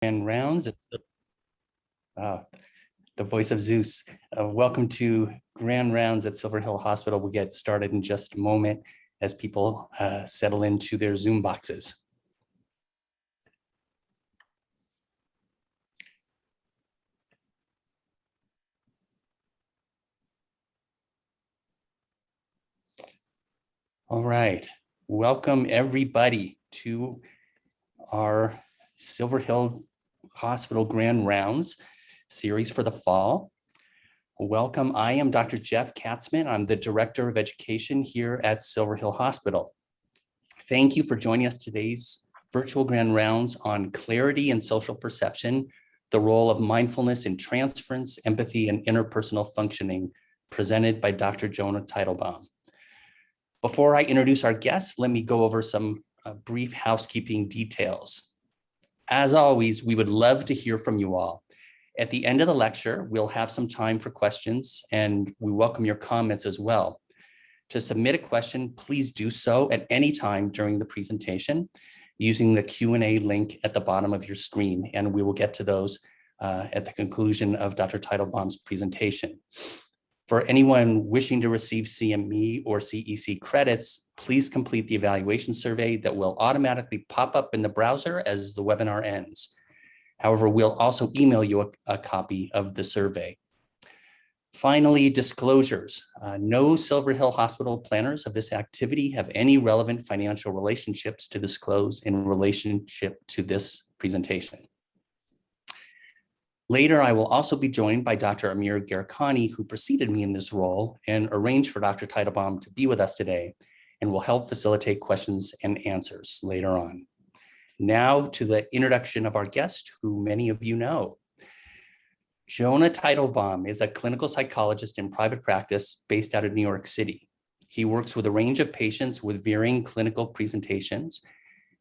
Grand Rounds. It's the voice of Zeus. Welcome to Grand Rounds at Silver Hill Hospital. We'll get started in just a moment as people settle into their Zoom boxes. All right, welcome everybody to our Silver Hill Hospital Grand Rounds series for the fall. Welcome, I am Dr. Jeff Katzman. I'm the Director of Education here at Silver Hill Hospital. Thank you for joining us today's virtual Grand Rounds on clarity and social perception, the role of mindfulness in transference, empathy, and interpersonal functioning, presented by Dr. Jonah Teitelbaum. Before I introduce our guests, let me go over some brief housekeeping details. As always, we would love to hear from you all. At the end of the lecture, we'll have some time for questions, and we welcome your comments as well. To submit a question, please do so at any time during the presentation using the Q&A link at the bottom of your screen, and we will get to those at the conclusion of Dr. Teitelbaum's presentation. For anyone wishing to receive CME or CEC credits, please complete the evaluation survey that will automatically pop up in the browser as the webinar ends. However, we'll also email you a copy of the survey. Finally, disclosures. No Silver Hill Hospital planners of this activity have any relevant financial relationships to disclose in relationship to this presentation. Later, I will also be joined by Dr. Amir Gharkhani, who preceded me in this role and arranged for Dr. Teitelbaum to be with us today and will help facilitate questions and answers later on. Now to the introduction of our guest, who many of you know. Jonah Teitelbaum is a clinical psychologist in private practice based out of New York City. He works with a range of patients with varying clinical presentations.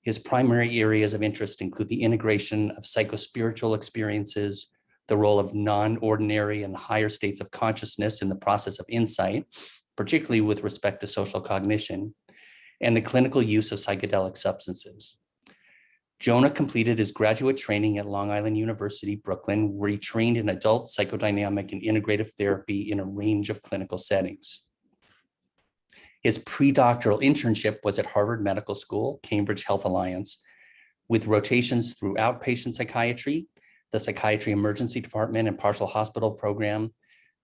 His primary areas of interest include the integration of psychospiritual experiences, the role of non-ordinary and higher states of consciousness in the process of insight, particularly with respect to social cognition, and the clinical use of psychedelic substances. Jonah completed his graduate training at Long Island University, Brooklyn, where he trained in adult psychodynamic and integrative therapy in a range of clinical settings. His pre-doctoral internship was at Harvard Medical School, Cambridge Health Alliance, with rotations through outpatient psychiatry, the Psychiatry Emergency Department and Partial Hospital Program,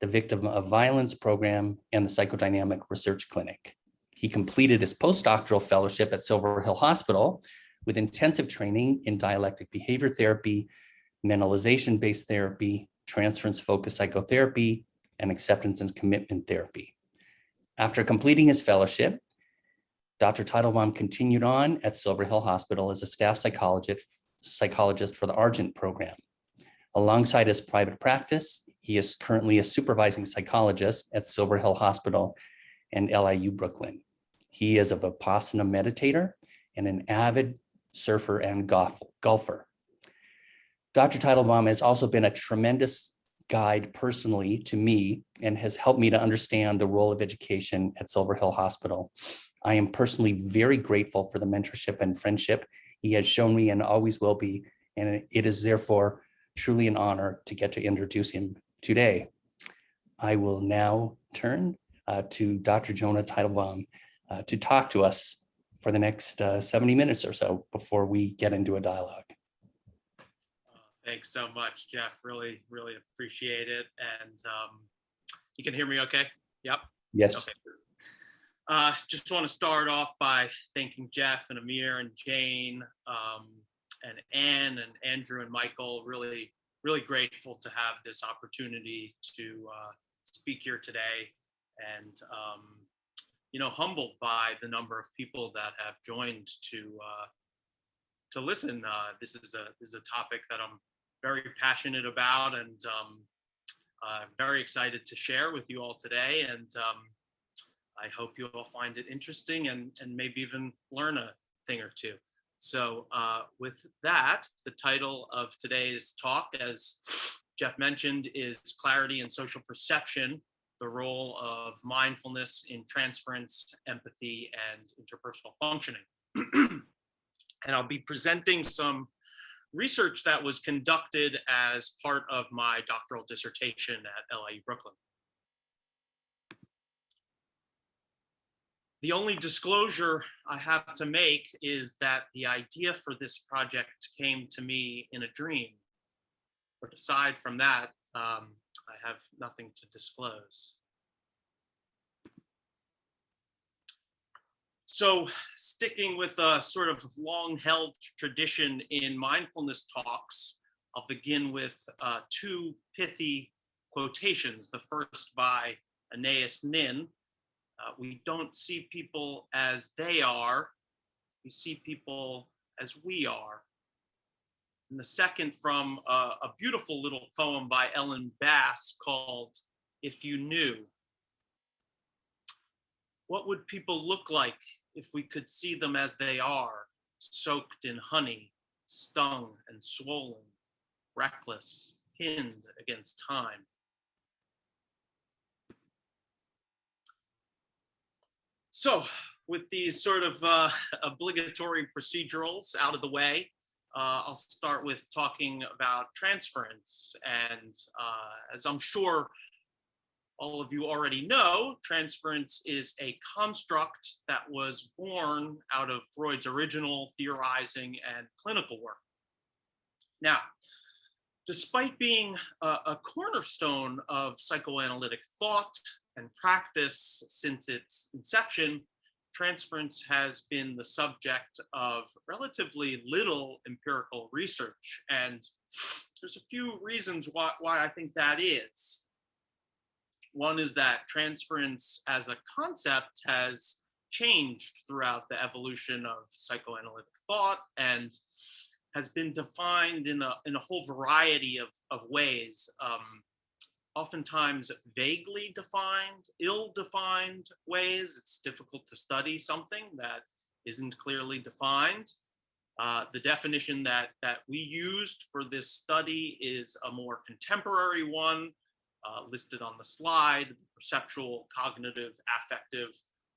the Victim of Violence Program, and the Psychodynamic Research Clinic. He completed his postdoctoral fellowship at Silver Hill Hospital with intensive training in dialectic behavior therapy, mentalization-based therapy, transference-focused psychotherapy, and acceptance and commitment therapy. After completing his fellowship, Dr. Teitelbaum continued on at Silver Hill Hospital as a staff psychologist for the Argent program. Alongside his private practice, he is currently a supervising psychologist at Silver Hill Hospital and LIU-Brooklyn. He is a Vipassana meditator and an avid surfer and golfer. Dr. Teitelbaum has also been a tremendous guide personally to me and has helped me to understand the role of education at Silver Hill Hospital. I am personally very grateful for the mentorship and friendship he has shown me and always will be, and it is therefore truly an honor to get to introduce him today. I will now turn to Dr. Jonah Teitelbaum to talk to us for the next 70 minutes or so before we get into a dialogue. Thanks so much, Jeff. Really, really appreciate it. And you can hear me okay? Yep. Yes. Okay. Just want to start off by thanking Jeff and Amir and Jane and Anne and Andrew and Michael. Really, really grateful to have this opportunity to speak here today, and humbled by the number of people that have joined to listen. This is a topic that I'm very passionate about, and very excited to share with you all today. And I hope you all find it interesting and maybe even learn a thing or two. So with that, the title of today's talk, as Jeff mentioned, is Clarity and Social Perception, the role of mindfulness in transference, empathy, and interpersonal functioning. And I'll be presenting some research that was conducted as part of my doctoral dissertation at LIU-Brooklyn. The only disclosure I have to make is that the idea for this project came to me in a dream. But aside from that, I have nothing to disclose. So sticking with a sort of long-held tradition in mindfulness talks, I'll begin with two pithy quotations. The first by Anais Nin. We don't see people as they are, we see people as we are. And the second from a beautiful little poem by Ellen Bass called If You Knew. What would people look like if we could see them as they are, soaked in honey, stung and swollen, reckless, pinned against time? So with these sort of obligatory procedurals out of the way, I'll start with talking about transference. And as I'm sure all of you already know, transference is a construct that was born out of Freud's original theorizing and clinical work. Now, despite being a cornerstone of psychoanalytic thought and practice since its inception, transference has been the subject of relatively little empirical research. And there's a few reasons why I think that is. One is that transference as a concept has changed throughout the evolution of psychoanalytic thought and has been defined in a whole variety of ways. Oftentimes vaguely defined, ill-defined ways. It's difficult to study something that isn't clearly defined. The definition that we used for this study is a more contemporary one, listed on the slide: the perceptual, cognitive, affective,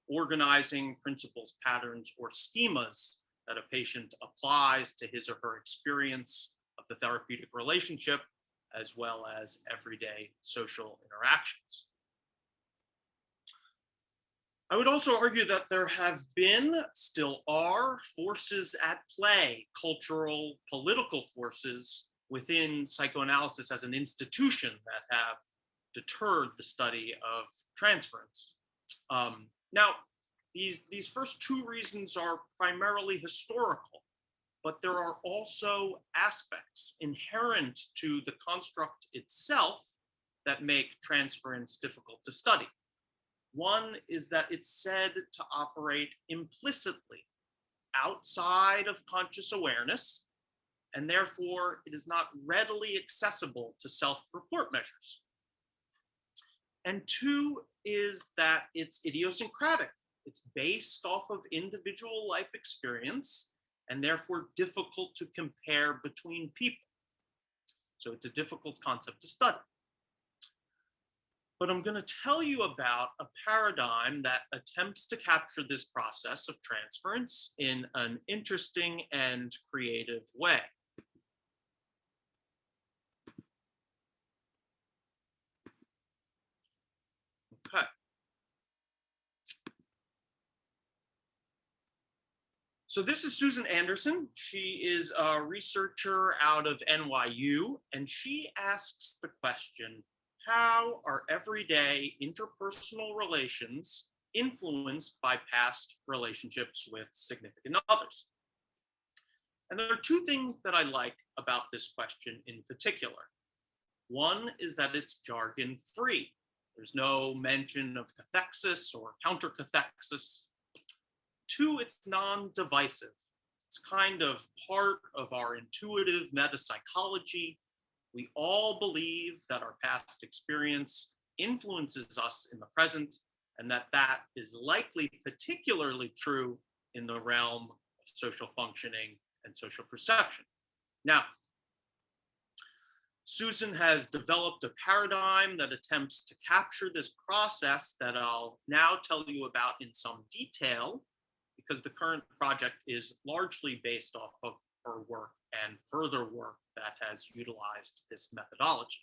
organizing principles, patterns, or schemas that a patient applies to his or her experience of the therapeutic relationship, as well as everyday social interactions. I would also argue that there have been, still are, forces at play, cultural, political forces within psychoanalysis as an institution that have deterred the study of transference. Now, these first two reasons are primarily historical, but there are also aspects inherent to the construct itself that make transference difficult to study. One is that it's said to operate implicitly outside of conscious awareness, and therefore it is not readily accessible to self-report measures. And two is that it's idiosyncratic. It's based off of individual life experience and therefore difficult to compare between people. So it's a difficult concept to study. But I'm going to tell you about a paradigm that attempts to capture this process of transference in an interesting and creative way. Okay. So this is Susan Anderson. She is a researcher out of NYU, and she asks the question, how are everyday interpersonal relations influenced by past relationships with significant others? And there are two things that I like about this question in particular. One is that it's jargon-free. There's no mention of cathexis or counter-cathexis. Two, it's non-divisive. It's kind of part of our intuitive metapsychology. We all believe that our past experience influences us in the present, and that is likely particularly true in the realm of social functioning and social perception. Now, Susan has developed a paradigm that attempts to capture this process that I'll now tell you about in some detail, because the current project is largely based off of her work and further work that has utilized this methodology.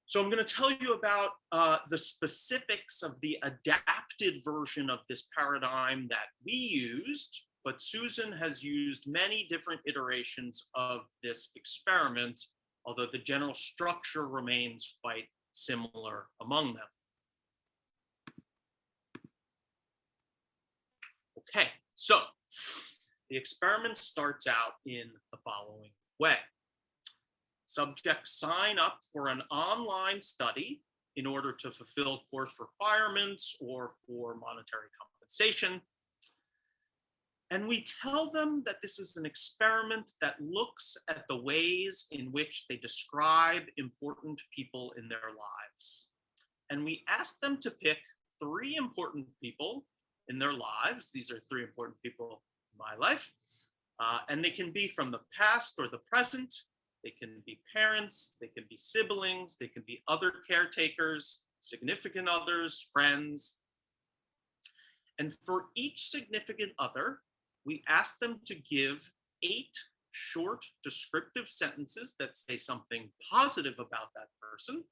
So I'm going to tell you about the specifics of the adapted version of this paradigm that we used, but Susan has used many different iterations of this experiment, although the general structure remains quite similar among them. Okay, so the experiment starts out in the following way. Subjects sign up for an online study in order to fulfill course requirements or for monetary compensation. And we tell them that this is an experiment that looks at the ways in which they describe important people in their lives. And we ask them to pick 3 important people in their lives. These are 3 important people in my life. And they can be from the past or the present. They can be parents, they can be siblings, they can be other caretakers, significant others, friends. And for each significant other, we ask them to give 8 short descriptive sentences that say something positive about that person,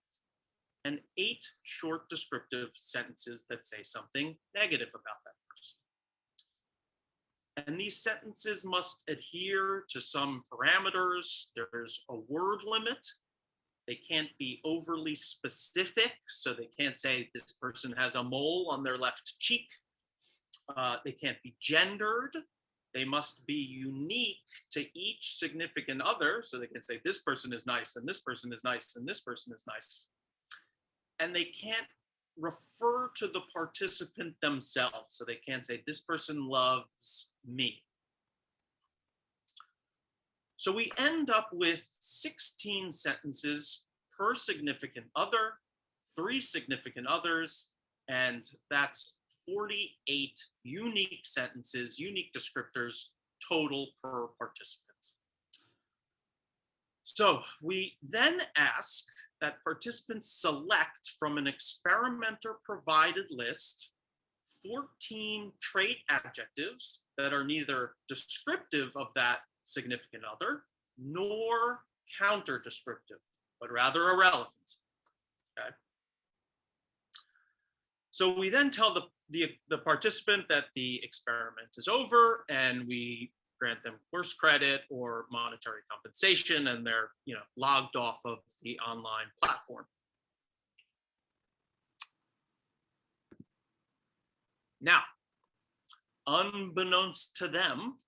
and 8 short descriptive sentences that say something negative about that person. And these sentences must adhere to some parameters. There's a word limit. They can't be overly specific, so they can't say this person has a mole on their left cheek. They can't be gendered. They must be unique to each significant other, so they can say this person is nice, and this person is nice, and this person is nice. And they can't refer to the participant themselves, so they can't say this person loves me. So we end up with 16 sentences per significant other, 3 significant others, and that's 48 unique sentences, unique descriptors total per participant. So we then ask that participants select from an experimenter provided list 14 trait adjectives that are neither descriptive of that significant other nor counter descriptive, but rather irrelevant. Okay. So we then tell the participant that the experiment is over, and we grant them course credit or monetary compensation, and they're logged off of the online platform. Now, unbeknownst to them,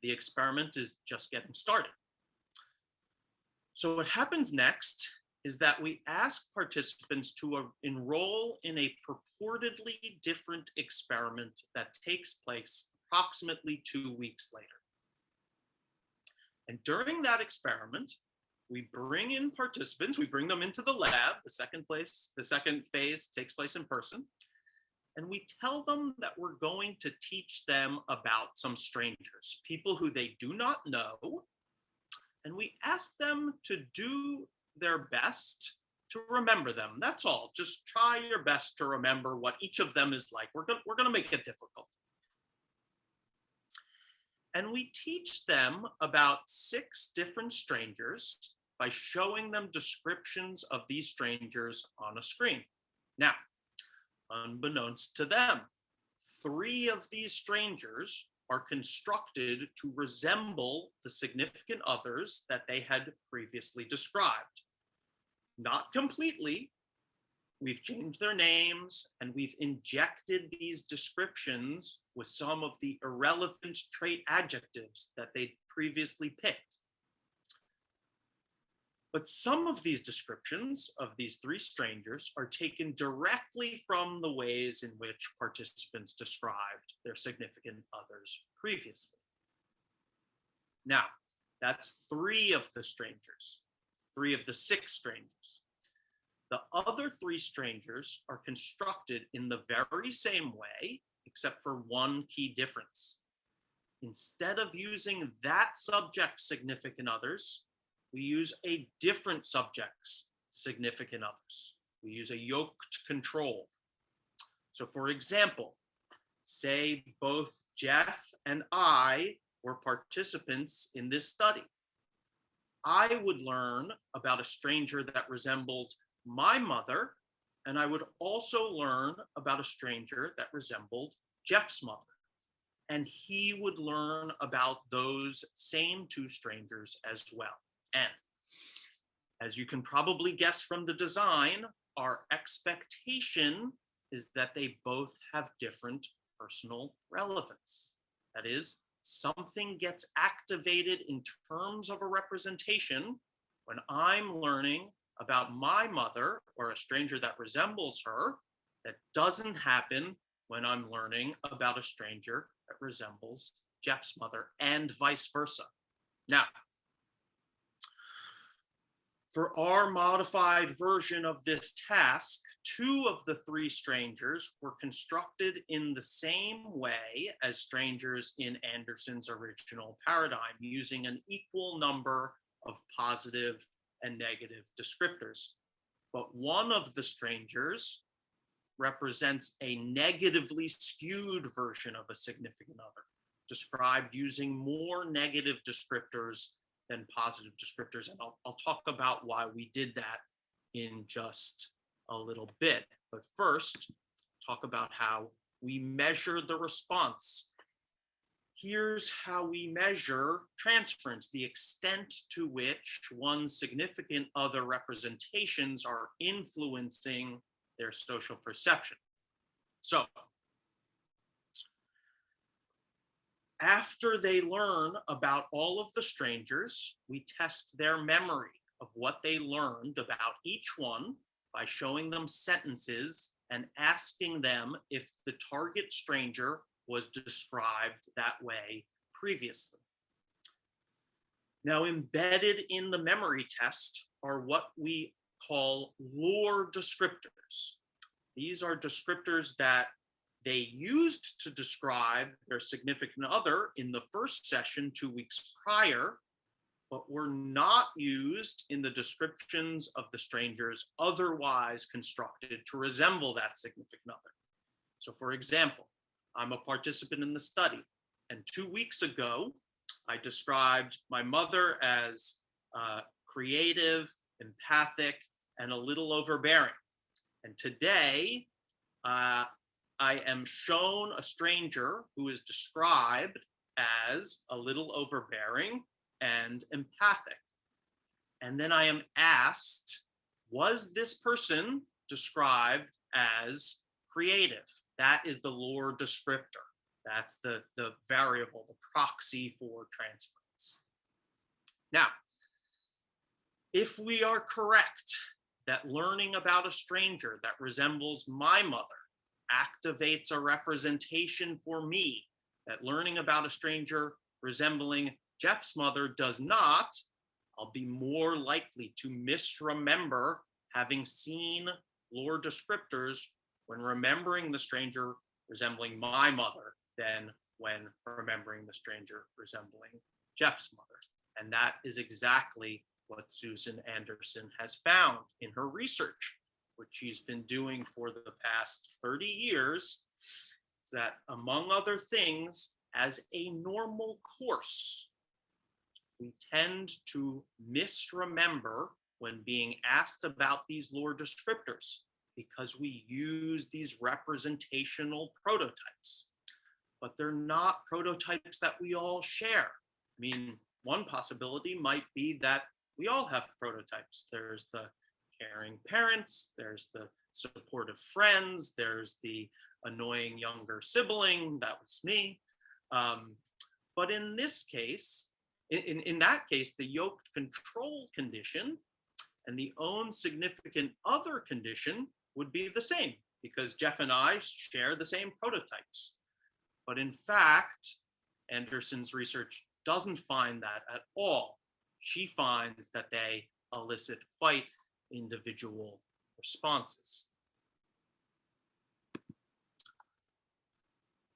the experiment is just getting started. So what happens next is that we ask participants to enroll in a purportedly different experiment that takes place approximately 2 weeks later. And during that experiment, we bring in participants, we bring them into the lab. The second phase takes place in person. And we tell them that we're going to teach them about some strangers, people who they do not know. And we ask them to do their best to remember them. That's all. Just try your best to remember what each of them is like. We're going to make it difficult. And we teach them about 6 different strangers by showing them descriptions of these strangers on a screen. Now, unbeknownst to them, 3 of these strangers are constructed to resemble the significant others that they had previously described. Not completely. We've changed their names, and we've injected these descriptions with some of the irrelevant trait adjectives that they'd previously picked. But some of these descriptions of these 3 strangers are taken directly from the ways in which participants described their significant others previously. Now, that's 3 of the strangers, 3 of the 6 strangers. The other 3 strangers are constructed in the very same way, except for one key difference. Instead of using that subject's significant others, we use a different subject's significant others. We use a yoked control. So for example, say both Jeff and I were participants in this study. I would learn about a stranger that resembled my mother, and I would also learn about a stranger that resembled Jeff's mother. And he would learn about those same two strangers as well. And as you can probably guess from the design, our expectation is that they both have different personal relevance. That is, something gets activated in terms of a representation when I'm learning about my mother or a stranger that resembles her. That doesn't happen when I'm learning about a stranger that resembles Jeff's mother, and vice versa. Now, for our modified version of this task, 2 of the 3 strangers were constructed in the same way as strangers in Anderson's original paradigm, using an equal number of positive and negative descriptors. But one of the strangers represents a negatively skewed version of a significant other, described using more negative descriptors than positive descriptors. And I'll talk about why we did that in just a little bit. But first, talk about how we measure the response. Here's how we measure transference, the extent to which one's significant other representations are influencing their social perception. So, after they learn about all of the strangers, we test their memory of what they learned about each one by showing them sentences and asking them if the target stranger was described that way previously. Now, embedded in the memory test are what we call lore descriptors. These are descriptors that they used to describe their significant other in the first session 2 weeks prior, but were not used in the descriptions of the strangers otherwise constructed to resemble that significant other. So for example, I'm a participant in the study, and 2 weeks ago, I described my mother as creative, empathic, and a little overbearing. And today, I am shown a stranger who is described as a little overbearing and empathic. And then I am asked, was this person described as creative? That is the lore descriptor. That's the variable, the proxy for transference. Now, if we are correct that learning about a stranger that resembles my mother activates a representation for me, that learning about a stranger resembling Jeff's mother does not, I'll be more likely to misremember having seen lore descriptors when remembering the stranger resembling my mother than when remembering the stranger resembling Jeff's mother. And that is exactly what Susan Anderson has found in her research, which she's been doing for the past 30 years, is that among other things, as a normal course, we tend to misremember when being asked about these lore descriptors because we use these representational prototypes, but they're not prototypes that we all share. I mean, one possibility might be that we all have prototypes. There's the caring parents, there's the supportive friends, there's the annoying younger sibling, that was me. But in this case, in that case, the yoked control condition and the own significant other condition would be the same because Jeff and I share the same prototypes. But in fact, Anderson's research doesn't find that at all. She finds that they elicit quite individual responses.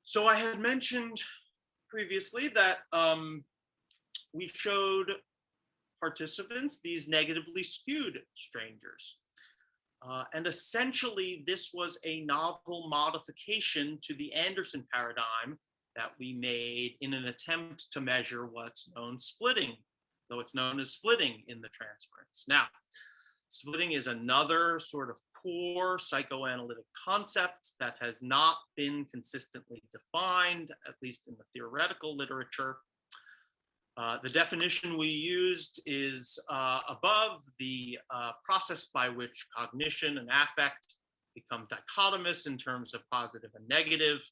So I had mentioned previously that we showed participants these negatively skewed strangers. And essentially, this was a novel modification to the Anderson paradigm that we made in an attempt to measure what's known splitting, though it's known as splitting in the transference. Now, splitting is another sort of core psychoanalytic concept that has not been consistently defined, at least in the theoretical literature. The definition we used is above the process by which cognition and affect become dichotomous in terms of positive and negative.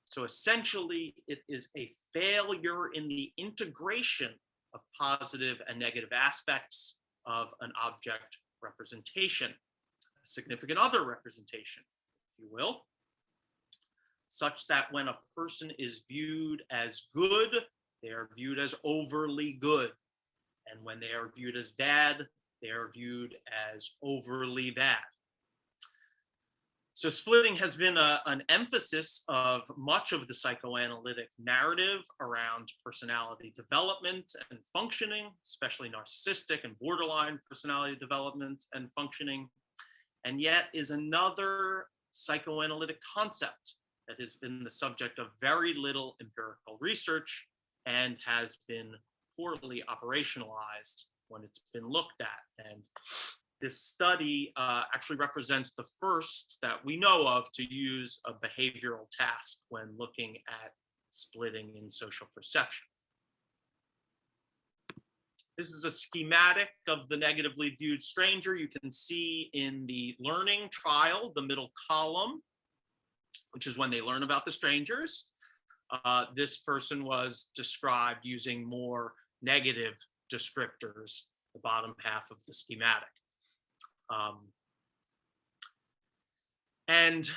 So essentially, it is a failure in the integration of positive and negative aspects of an object representation, a significant other representation, if you will, such that when a person is viewed as good, they are viewed as overly good. And when they are viewed as bad, they are viewed as overly bad. So splitting has been an emphasis of much of the psychoanalytic narrative around personality development and functioning, especially narcissistic and borderline personality development and functioning, and yet is another psychoanalytic concept that has been the subject of very little empirical research and has been poorly operationalized when it's been looked at. And this study actually represents the first that we know of to use a behavioral task when looking at splitting in social perception. This is a schematic of the negatively viewed stranger. You can see in the learning trial, the middle column, which is when they learn about the strangers. This person was described using more negative descriptors, the bottom half of the schematic. And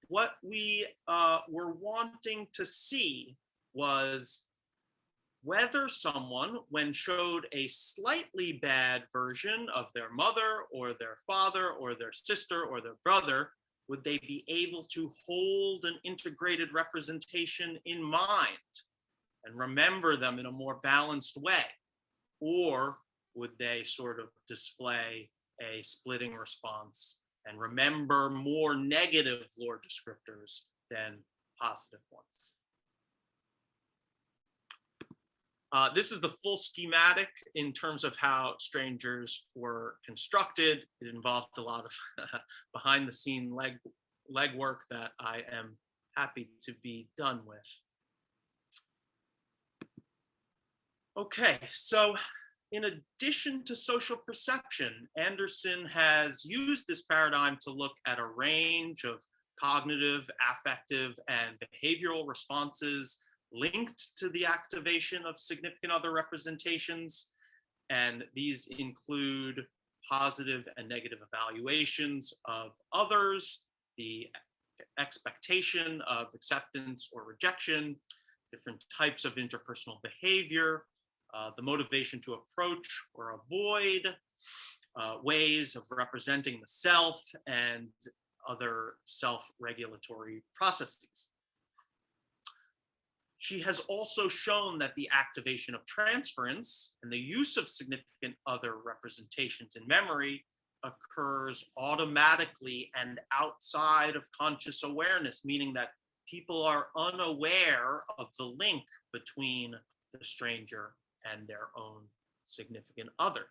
what we were wanting to see was whether someone, when showed a slightly bad version of their mother or their father or their sister or their brother, would they be able to hold an integrated representation in mind and remember them in a more balanced way? Or would they sort of display a splitting response and remember more negative lore descriptors than positive ones? This is the full schematic in terms of how strangers were constructed. It involved a lot of behind the scene legwork that I am happy to be done with. Okay, so in addition to social perception, Anderson has used this paradigm to look at a range of cognitive, affective, and behavioral responses linked to the activation of significant other representations. And these include positive and negative evaluations of others, the expectation of acceptance or rejection, different types of interpersonal behavior, the motivation to approach or avoid, ways of representing the self, and other self-regulatory processes. She has also shown that the activation of transference and the use of significant other representations in memory occurs automatically and outside of conscious awareness, meaning that people are unaware of the link between the stranger and their own significant other.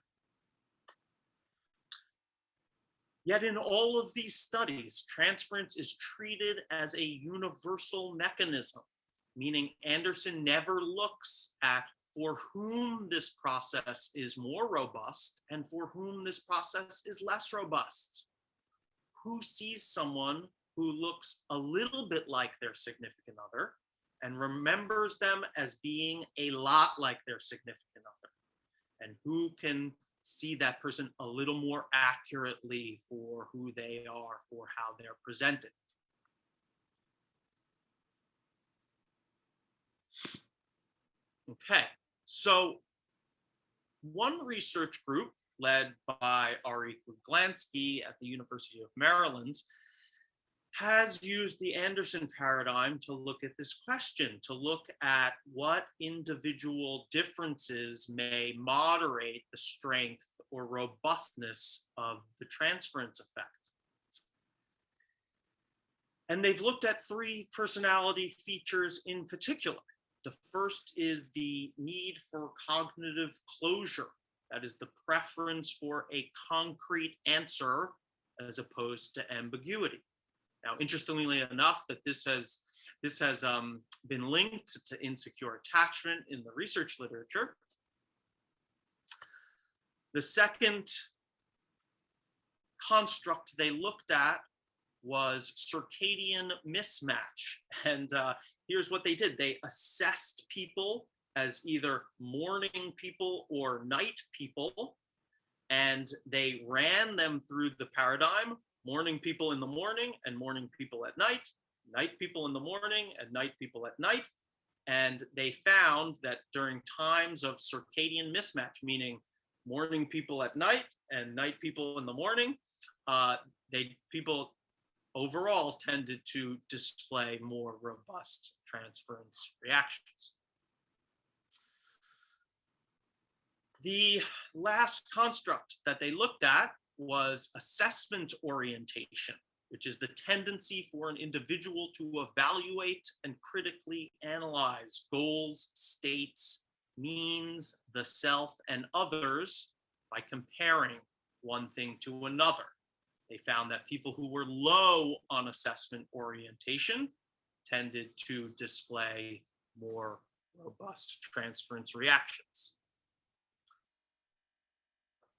Yet in all of these studies, transference is treated as a universal mechanism, meaning Anderson never looks at for whom this process is more robust and for whom this process is less robust. Who sees someone who looks a little bit like their significant other and remembers them as being a lot like their significant other? And who can see that person a little more accurately for who they are, for how they're presented? Okay, so one research group led by Ari Kruglansky at the University of Maryland has used the Anderson paradigm to look at this question, to look at what individual differences may moderate the strength or robustness of the transference effect. And they've looked at three personality features in particular. The first is the need for cognitive closure. That is the preference for a concrete answer as opposed to ambiguity. Now, interestingly enough, that this has been linked to insecure attachment in the research literature. The second construct they looked at was circadian mismatch. And here's what they did. They assessed people as either morning people or night people, and they ran them through the paradigm: morning people in the morning and morning people at night, night people in the morning and night people at night. And they found that during times of circadian mismatch, meaning morning people at night and night people in the morning, people overall tended to display more robust transference reactions. The last construct that they looked at was assessment orientation, which is the tendency for an individual to evaluate and critically analyze goals, states, means, the self, and others by comparing one thing to another. They found that people who were low on assessment orientation tended to display more robust transference reactions.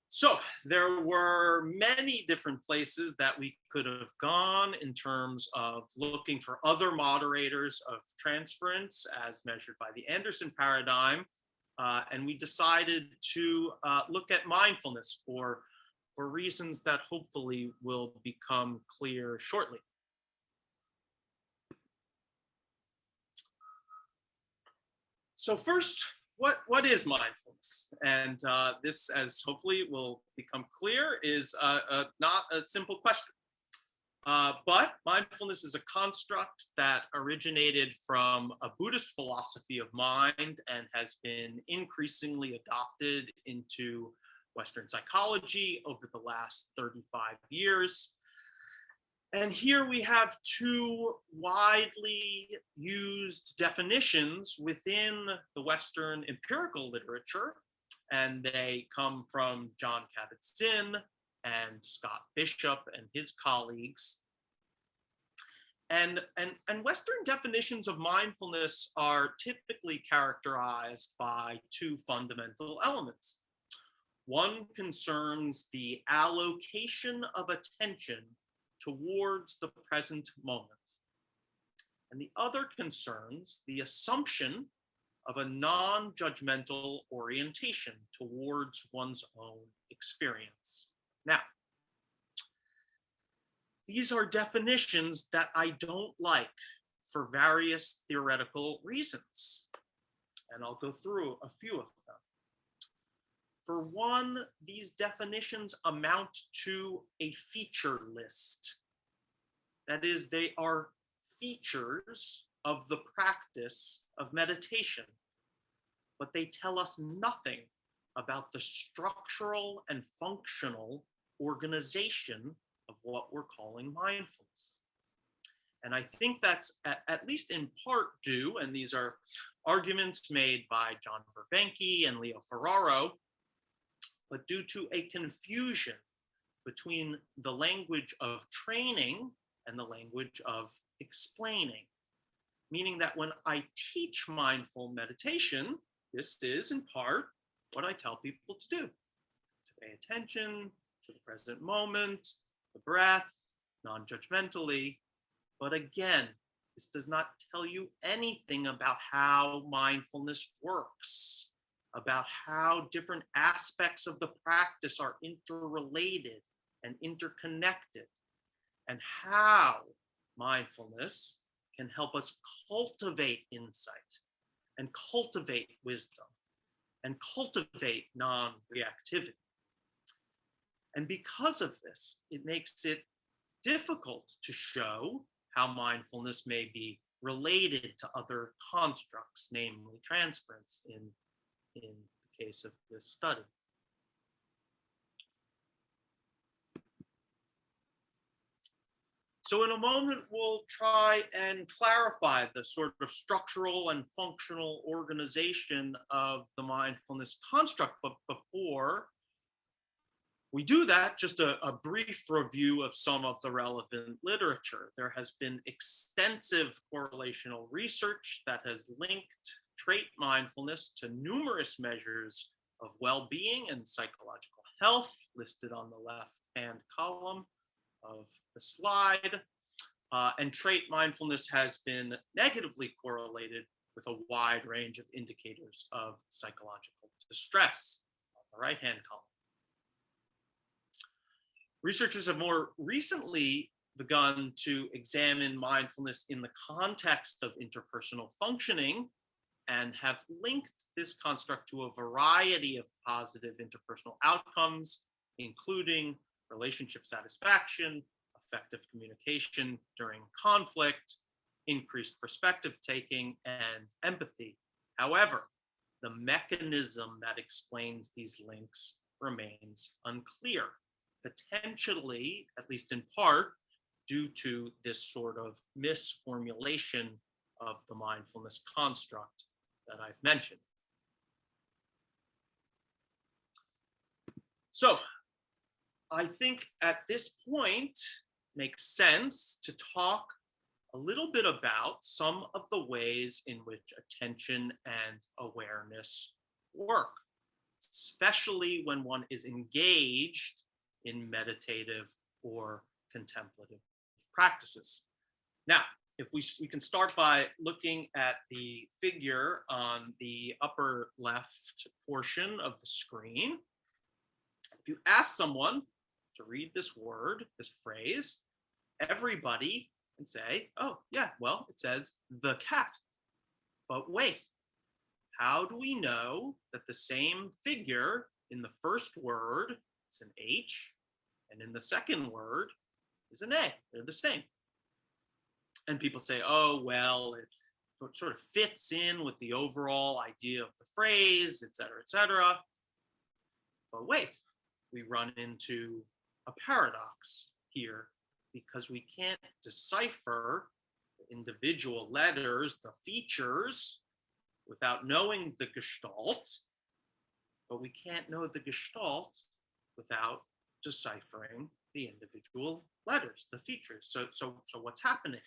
So there were many different places that we could have gone in terms of looking for other moderators of transference as measured by the Anderson paradigm. And we decided to look at mindfulness for reasons that hopefully will become clear shortly. So first, what is mindfulness? And this, as hopefully will become clear, is not a simple question. But mindfulness is a construct that originated from a Buddhist philosophy of mind and has been increasingly adopted into Western psychology over the last 35 years. And here we have two widely used definitions within the Western empirical literature, and they come from John Kabat-Zinn and Scott Bishop and his colleagues. And Western definitions of mindfulness are typically characterized by two fundamental elements. One concerns the allocation of attention towards the present moment. And the other concerns the assumption of a non-judgmental orientation towards one's own experience. Now, these are definitions that I don't like for various theoretical reasons. And I'll go through a few of them. For one, these definitions amount to a feature list. That is, they are features of the practice of meditation, but they tell us nothing about the structural and functional organization of what we're calling mindfulness. And I think that's at least in part due, and these are arguments made by John Vervaeke and Leo Ferraro, but due to a confusion between the language of training and the language of explaining. Meaning that when I teach mindful meditation, this is in part what I tell people to do: to pay attention to the present moment, the breath, non-judgmentally. But again, this does not tell you anything about how mindfulness works, about how different aspects of the practice are interrelated and interconnected, and how mindfulness can help us cultivate insight and cultivate wisdom and cultivate non-reactivity. And because of this, it makes it difficult to show how mindfulness may be related to other constructs, namely transference in the case of this study. So in a moment, we'll try and clarify the sort of structural and functional organization of the mindfulness construct. But before we do that, just a brief review of some of the relevant literature. There has been extensive correlational research that has linked trait mindfulness to numerous measures of well-being and psychological health, listed on the left-hand column of the slide. And trait mindfulness has been negatively correlated with a wide range of indicators of psychological distress on the right-hand column. Researchers have more recently begun to examine mindfulness in the context of interpersonal functioning and have linked this construct to a variety of positive interpersonal outcomes, including relationship satisfaction, effective communication during conflict, increased perspective taking, and empathy. However, the mechanism that explains these links remains unclear, potentially, at least in part, due to this sort of misformulation of the mindfulness construct that I've mentioned. So I think at this point makes sense to talk a little bit about some of the ways in which attention and awareness work, especially when one is engaged in meditative or contemplative practices. Now, if we can start by looking at the figure on the upper left portion of the screen. If you ask someone to read this word, this phrase, everybody can say, oh, yeah, well, it says the cat. But wait, how do we know that the same figure in the first word is an H, and in the second word is an A? They're the same. And people say, oh, well, it sort of fits in with the overall idea of the phrase, et cetera, et cetera. But wait, we run into a paradox here because we can't decipher the individual letters, the features, without knowing the gestalt, but we can't know the gestalt without deciphering the individual letters, the features. So what's happening?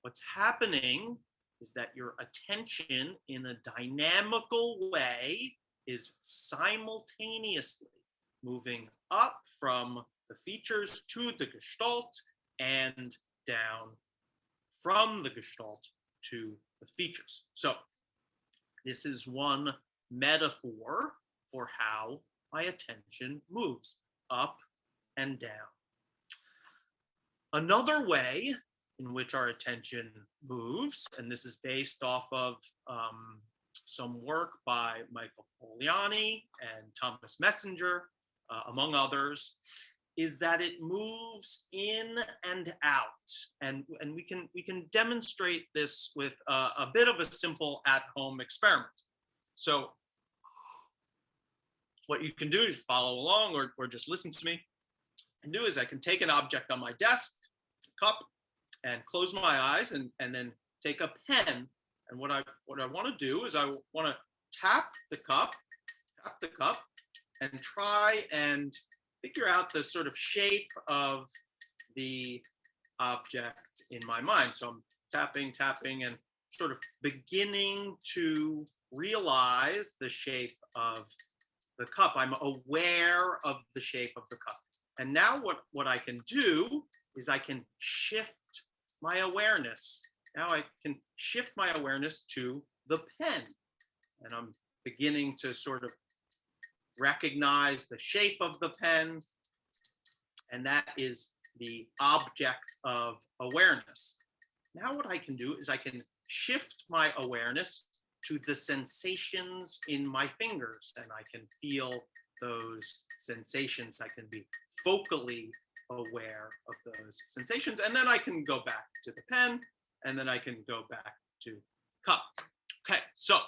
What's happening is that your attention in a dynamical way is simultaneously moving up from the features to the gestalt and down from the gestalt to the features. So this is one metaphor for how my attention moves up and down. Another way in which our attention moves, and this is based off of some work by Michael Poliani and Thomas Messenger, among others, is that it moves in and out. And we can demonstrate this with a bit of a simple at-home experiment. So what you can do is follow along or just listen to me. And do is I can take an object on my desk, a cup, and close my eyes and then take a pen. And what I want to do is I want to tap the cup, and try and figure out the sort of shape of the object in my mind. So I'm tapping, and sort of beginning to realize the shape of the cup. I'm aware of the shape of the cup. And now what I can do is I can shift my awareness. Now I can shift my awareness to the pen. And I'm beginning to sort of recognize the shape of the pen. And that is the object of awareness. Now what I can do is I can shift my awareness to the sensations in my fingers, and I can feel those sensations. I can be focally aware of those sensations, and then I can go back to the pen, and then I can go back to cup. Okay, so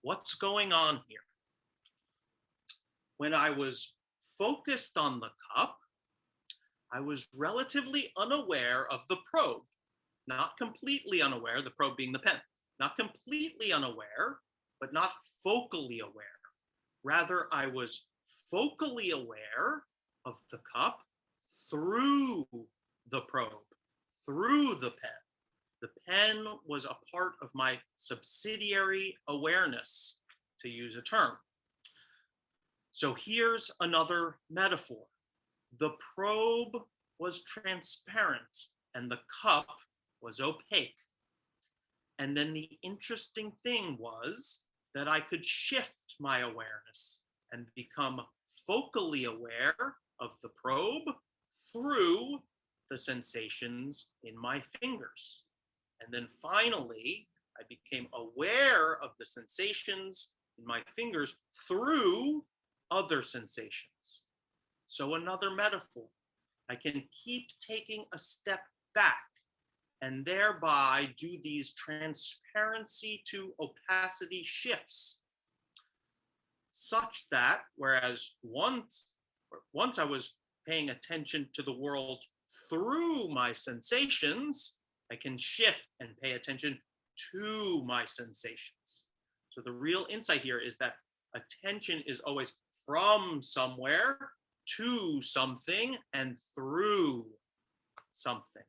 what's going on here? When I was focused on the cup, I was relatively unaware of the probe, not completely unaware, the probe being the pen, not completely unaware, but not focally aware. Rather, I was focally aware of the cup through the probe, through the pen. The pen was a part of my subsidiary awareness, to use a term. So here's another metaphor. The probe was transparent and the cup was opaque. And then the interesting thing was that I could shift my awareness and become focally aware of the probe through the sensations in my fingers. And then finally, I became aware of the sensations in my fingers through other sensations. So another metaphor, I can keep taking a step back and thereby do these transparency to opacity shifts, such that whereas once I was paying attention to the world through my sensations, I can shift and pay attention to my sensations. So the real insight here is that attention is always from somewhere to something and through something.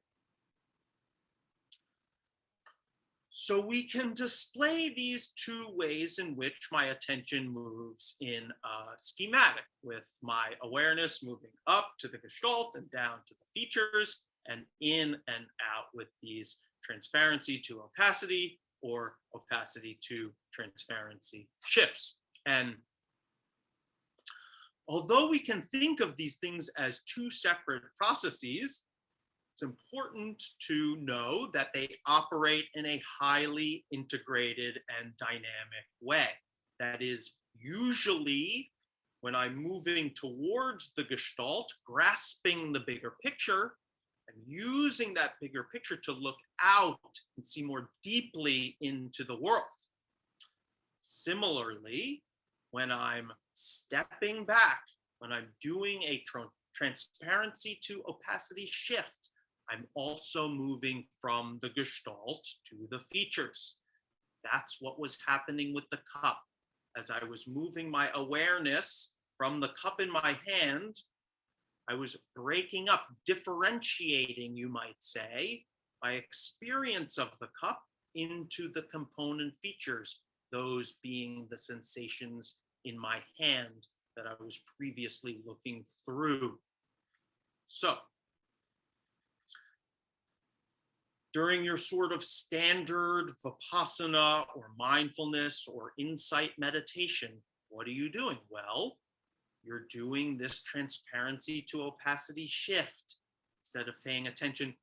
So we can display these two ways in which my attention moves in a schematic, with my awareness moving up to the gestalt and down to the features, and in and out with these transparency to opacity or opacity to transparency shifts. And although we can think of these things as two separate processes, it's important to know that they operate in a highly integrated and dynamic way. That is, usually when I'm moving towards the gestalt, grasping the bigger picture, and using that bigger picture to look out and see more deeply into the world. Similarly, when I'm stepping back, when I'm doing a transparency to opacity shift, I'm also moving from the gestalt to the features. That's what was happening with the cup. As I was moving my awareness from the cup in my hand, I was breaking up, differentiating, you might say, my experience of the cup into the component features, those being the sensations in my hand that I was previously looking through. So, during your sort of standard Vipassana or mindfulness or insight meditation, what are you doing? Well, you're doing this transparency to opacity shift. Instead of paying attention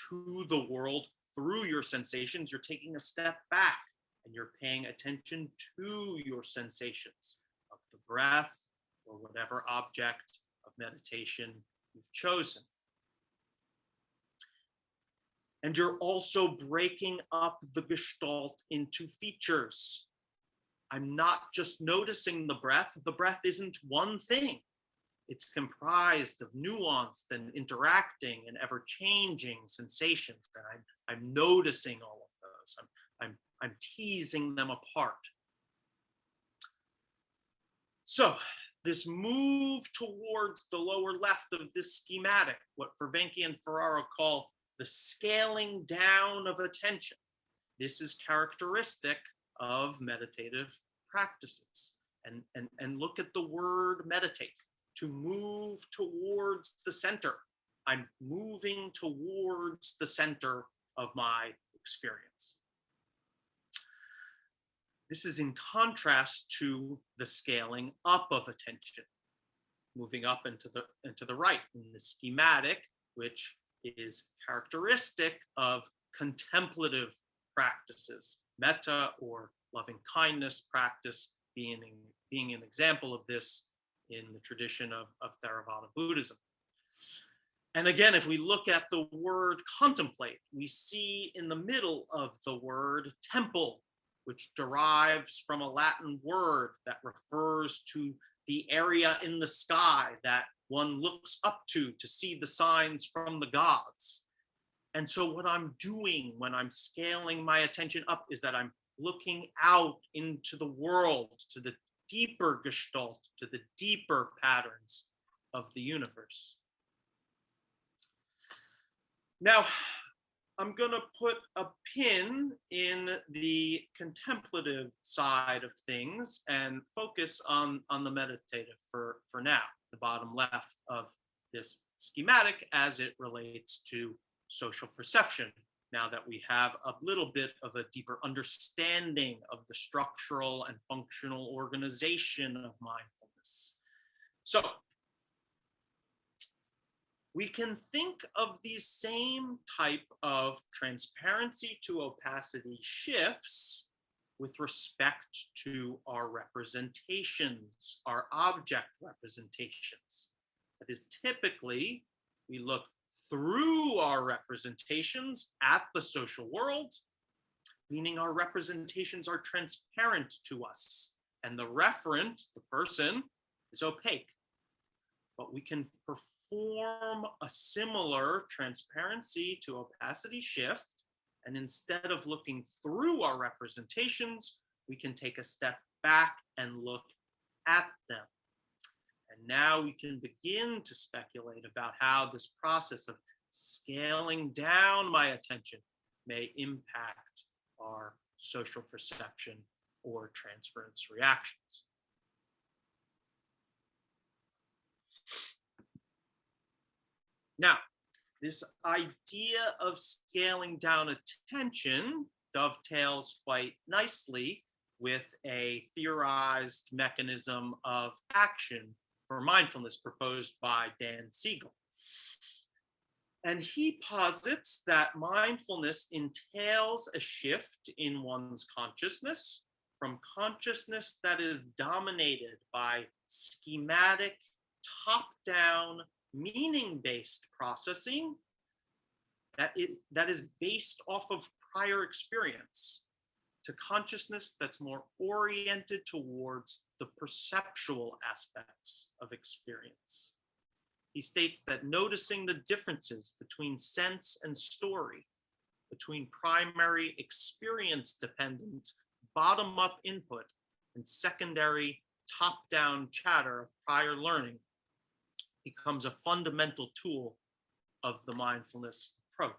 to the world through your sensations, you're taking a step back and you're paying attention to your sensations of the breath or whatever object of meditation you've chosen. And you're also breaking up the gestalt into features. I'm not just noticing the breath. The breath isn't one thing. It's comprised of nuanced and interacting and ever-changing sensations. And I'm noticing all of those. I'm teasing them apart. So this move towards the lower left of this schematic, what Vervenke and Ferraro call the scaling down of attention. This is characteristic of meditative practices. And look at the word meditate, to move towards the center. I'm moving towards the center of my experience. This is in contrast to the scaling up of attention, moving up into the right in the schematic, which is characteristic of contemplative practices. Metta or loving kindness practice being an example of this in the tradition of Theravada Buddhism. And again, if we look at the word contemplate, we see in the middle of the word temple, which derives from a Latin word that refers to the area in the sky that one looks up to see the signs from the gods. And so what I'm doing when I'm scaling my attention up is that I'm looking out into the world, to the deeper gestalt, to the deeper patterns of the universe. Now, I'm going to put a pin in the contemplative side of things and focus on the meditative for now, the bottom left of this schematic as it relates to social perception, now that we have a little bit of a deeper understanding of the structural and functional organization of mindfulness. So we can think of these same type of transparency to opacity shifts with respect to our representations, our object representations. That is, typically, we look through our representations at the social world, meaning our representations are transparent to us, and the referent, the person, is opaque. But we can perform a similar transparency to opacity shift, and instead of looking through our representations, we can take a step back and look at them. And now we can begin to speculate about how this process of scaling down my attention may impact our social perception or transference reactions. Now, this idea of scaling down attention dovetails quite nicely with a theorized mechanism of action for mindfulness proposed by Dan Siegel. And he posits that mindfulness entails a shift in one's consciousness from consciousness that is dominated by schematic, top-down, meaning-based processing that is based off of prior experience, to consciousness that's more oriented towards the perceptual aspects of experience. He states that noticing the differences between sense and story, between primary experience-dependent bottom-up input and secondary top-down chatter of prior learning becomes a fundamental tool of the mindfulness approach.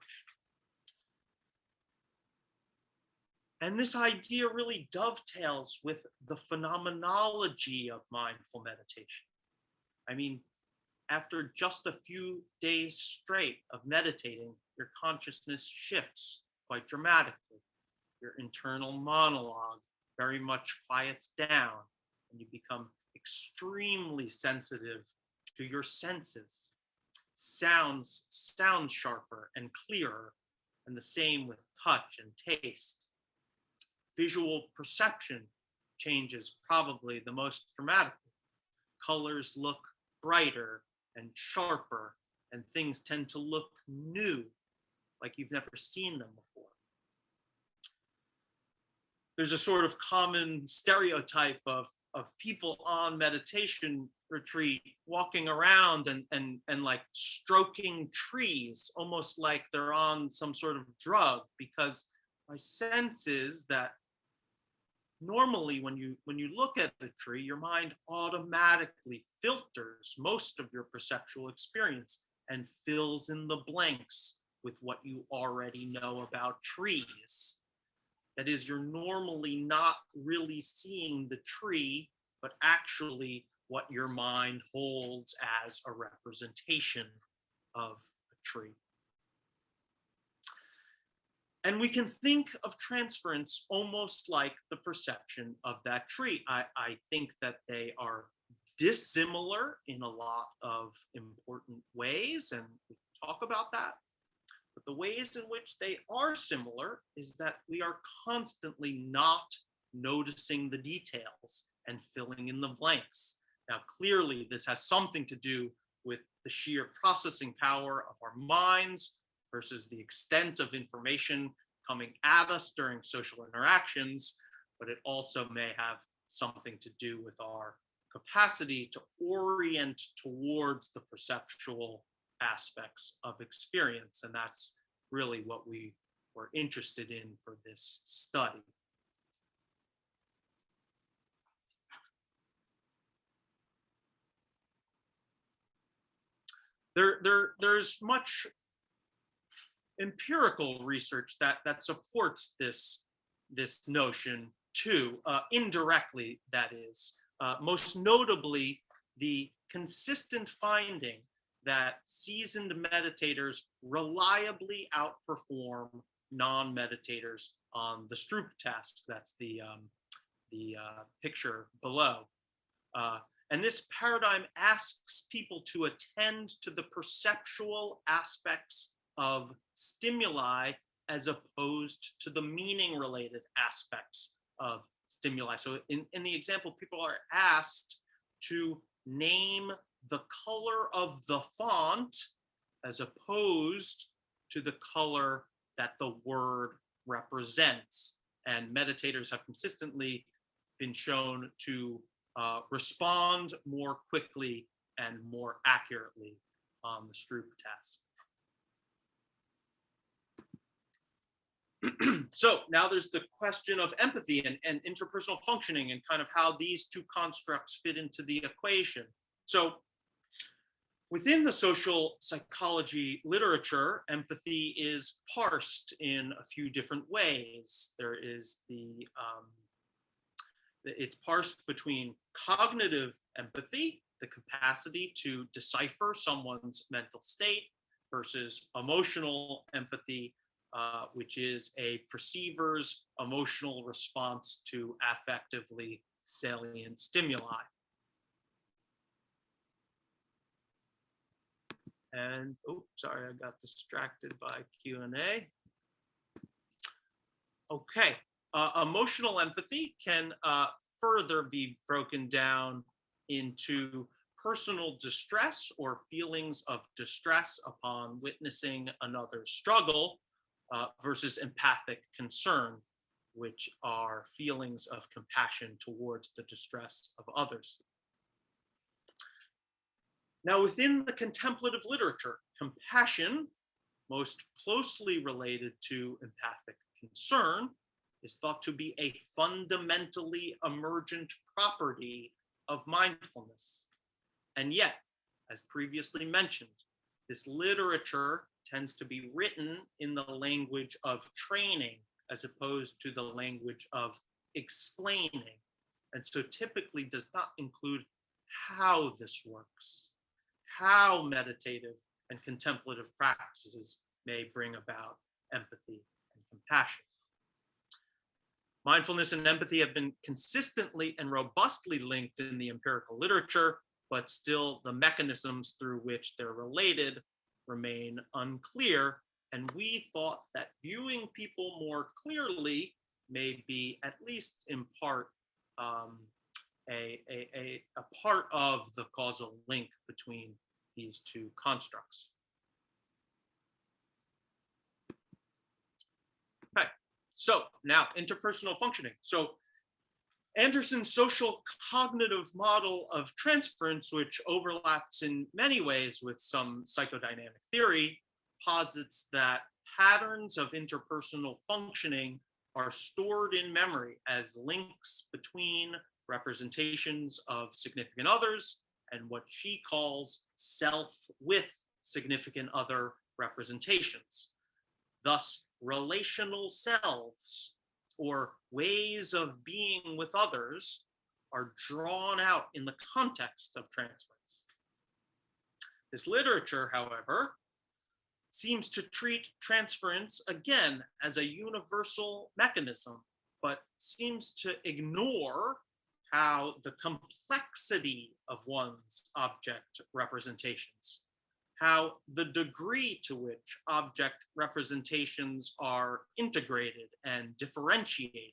And this idea really dovetails with the phenomenology of mindful meditation. I mean, after just a few days straight of meditating, your consciousness shifts quite dramatically. Your internal monologue very much quiets down, and you become extremely sensitive to your senses. Sounds sound sharper and clearer, and the same with touch and taste. Visual perception changes probably the most dramatically. Colors look brighter and sharper, and things tend to look new, like you've never seen them before. There's a sort of common stereotype of people on meditation retreat walking around and like stroking trees, almost like they're on some sort of drug, because my sense is that normally when you look at a tree, your mind automatically filters most of your perceptual experience and fills in the blanks with what you already know about trees. That is, you're normally not really seeing the tree, but actually what your mind holds as a representation of a tree. And we can think of transference almost like the perception of that tree. I think that they are dissimilar in a lot of important ways, and we can talk about that. But the ways in which they are similar is that we are constantly not noticing the details and filling in the blanks. Now, clearly, this has something to do with the sheer processing power of our minds versus the extent of information coming at us during social interactions, but it also may have something to do with our capacity to orient towards the perceptual aspects of experience. And that's really what we were interested in for this study. There's much empirical research that supports this notion too, indirectly, that is. Most notably, the consistent finding that seasoned meditators reliably outperform non-meditators on the Stroop test. That's the picture below. And this paradigm asks people to attend to the perceptual aspects of stimuli as opposed to the meaning-related aspects of stimuli. So in the example, people are asked to name the color of the font as opposed to the color that the word represents. And meditators have consistently been shown to respond more quickly and more accurately on the Stroop test. So now there's the question of empathy and interpersonal functioning and kind of how these two constructs fit into the equation. So within the social psychology literature, empathy is parsed in a few different ways. There is it's parsed between cognitive empathy, the capacity to decipher someone's mental state, versus emotional empathy, which is a perceiver's emotional response to affectively salient stimuli. And, oh, sorry, I got distracted by Q&A. Okay, emotional empathy can further be broken down into personal distress or feelings of distress upon witnessing another's struggle, versus empathic concern, which are feelings of compassion towards the distress of others. Now, within the contemplative literature, compassion, most closely related to empathic concern, is thought to be a fundamentally emergent property of mindfulness. And yet, as previously mentioned, this literature tends to be written in the language of training as opposed to the language of explaining. And so typically does not include how this works, how meditative and contemplative practices may bring about empathy and compassion. Mindfulness and empathy have been consistently and robustly linked in the empirical literature, but still the mechanisms through which they're related remain unclear. And we thought that viewing people more clearly may be, at least in part, a part of the causal link between these two constructs. Okay, so now interpersonal functioning. So Anderson's social cognitive model of transference, which overlaps in many ways with some psychodynamic theory, posits that patterns of interpersonal functioning are stored in memory as links between representations of significant others and what she calls self with significant other representations. Thus, relational selves, or ways of being with others, are drawn out in the context of transference. This literature, however, seems to treat transference again as a universal mechanism, but seems to ignore how the complexity of one's object representations, how the degree to which object representations are integrated and differentiated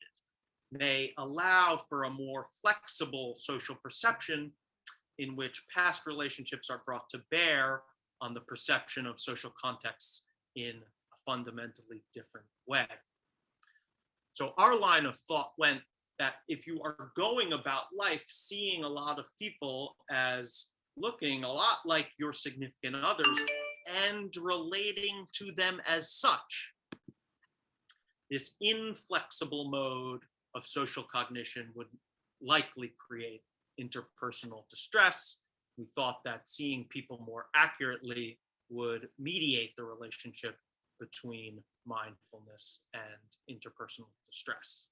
may allow for a more flexible social perception in which past relationships are brought to bear on the perception of social contexts in a fundamentally different way. So our line of thought went that if you are going about life seeing a lot of people as looking a lot like your significant others and relating to them as such, this inflexible mode of social cognition would likely create interpersonal distress. We thought that seeing people more accurately would mediate the relationship between mindfulness and interpersonal distress.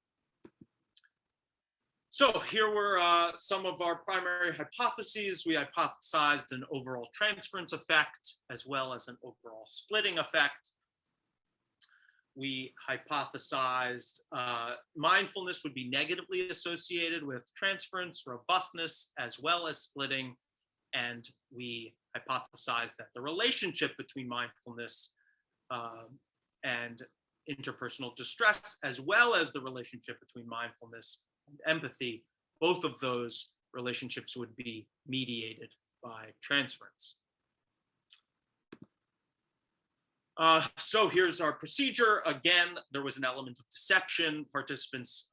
So here were some of our primary hypotheses. We hypothesized an overall transference effect as well as an overall splitting effect. We hypothesized mindfulness would be negatively associated with transference, robustness, as well as splitting. And we hypothesized that the relationship between mindfulness and interpersonal distress, as well as the relationship between mindfulness and empathy, both of those relationships would be mediated by transference. So here's our procedure. Again, there was an element of deception. Participants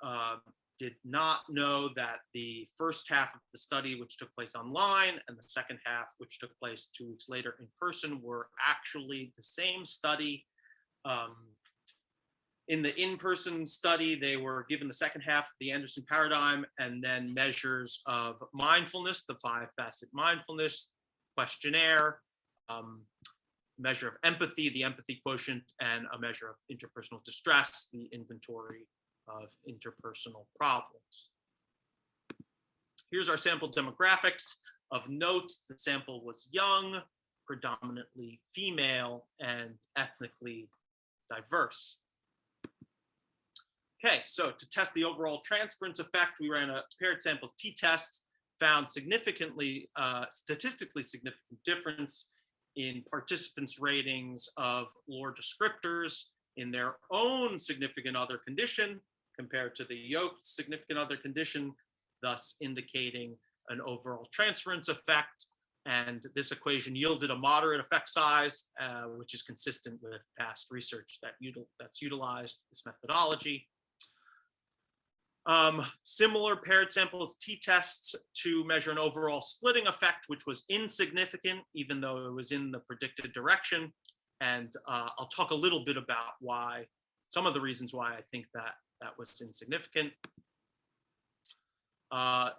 did not know that the first half of the study, which took place online, and the second half, which took place 2 weeks later in person, were actually the same study. In the in-person study, they were given the second half of the Anderson paradigm and then measures of mindfulness, the 5-facet mindfulness, questionnaire, measure of empathy, the empathy quotient, and a measure of interpersonal distress, the inventory of interpersonal problems. Here's our sample demographics. Of note, the sample was young, predominantly female, and ethnically diverse. Okay, so to test the overall transference effect, we ran a paired samples t-test, found statistically significant difference in participants' ratings of lore descriptors in their own significant other condition compared to the yoked significant other condition, thus indicating an overall transference effect. And this equation yielded a moderate effect size, which is consistent with past research that's utilized this methodology. Similar paired samples t-tests to measure an overall splitting effect, which was insignificant, even though it was in the predicted direction. And I'll talk a little bit about why, some of the reasons why I think that was insignificant.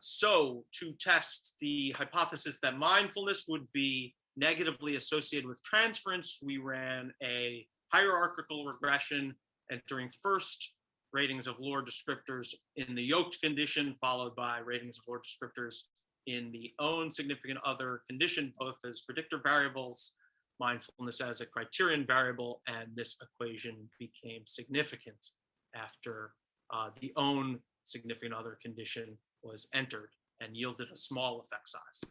So to test the hypothesis that mindfulness would be negatively associated with transference, we ran a hierarchical regression entering first ratings of lore descriptors in the yoked condition, followed by ratings of lore descriptors in the own significant other condition, both as predictor variables, mindfulness as a criterion variable, and this equation became significant after the own significant other condition was entered and yielded a small effect size.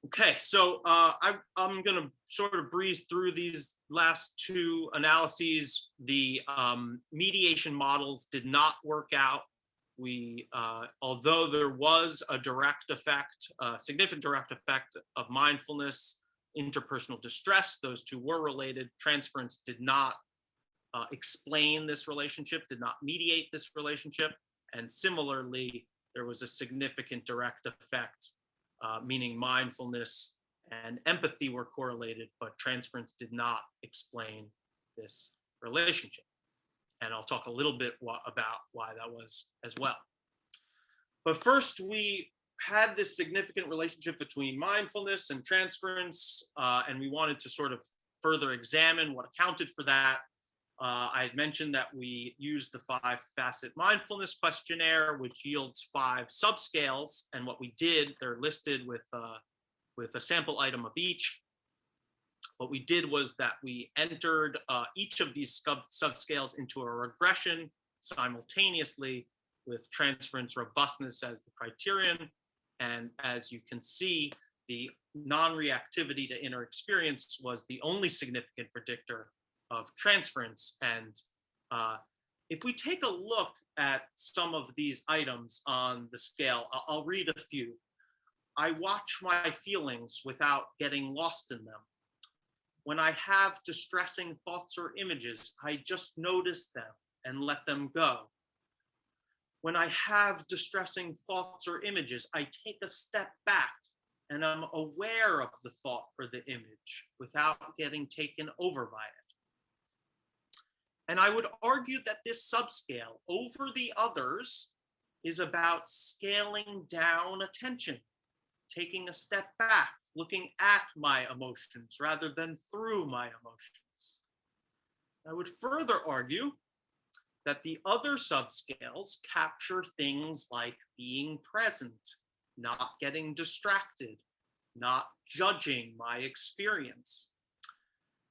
Okay, so I'm going to sort of breeze through these last 2 analyses. The mediation models did not work out. Although there was a direct effect, a significant direct effect of mindfulness, interpersonal distress, those 2 were related. Transference did not explain this relationship, did not mediate this relationship. And similarly, there was a significant direct effect, meaning mindfulness and empathy were correlated, but transference did not explain this relationship. And I'll talk a little bit about why that was as well. But first, we had this significant relationship between mindfulness and transference, and we wanted to sort of further examine what accounted for that. I had mentioned that we used the 5-facet mindfulness questionnaire, which yields 5 subscales. And what we did, they're listed with a sample item of each. What we did was that we entered each of these subscales into a regression simultaneously with transference robustness as the criterion. And as you can see, the non-reactivity to inner experience was the only significant predictor of transference. And if we take a look at some of these items on the scale, I'll read a few. I watch my feelings without getting lost in them. When I have distressing thoughts or images, I just notice them and let them go. when I have distressing thoughts or images, I take a step back and I'm aware of the thought or the image without getting taken over by it. And I would argue that this subscale over the others is about scaling down attention, taking a step back, looking at my emotions rather than through my emotions. I would further argue that the other subscales capture things like being present, not getting distracted, not judging my experience.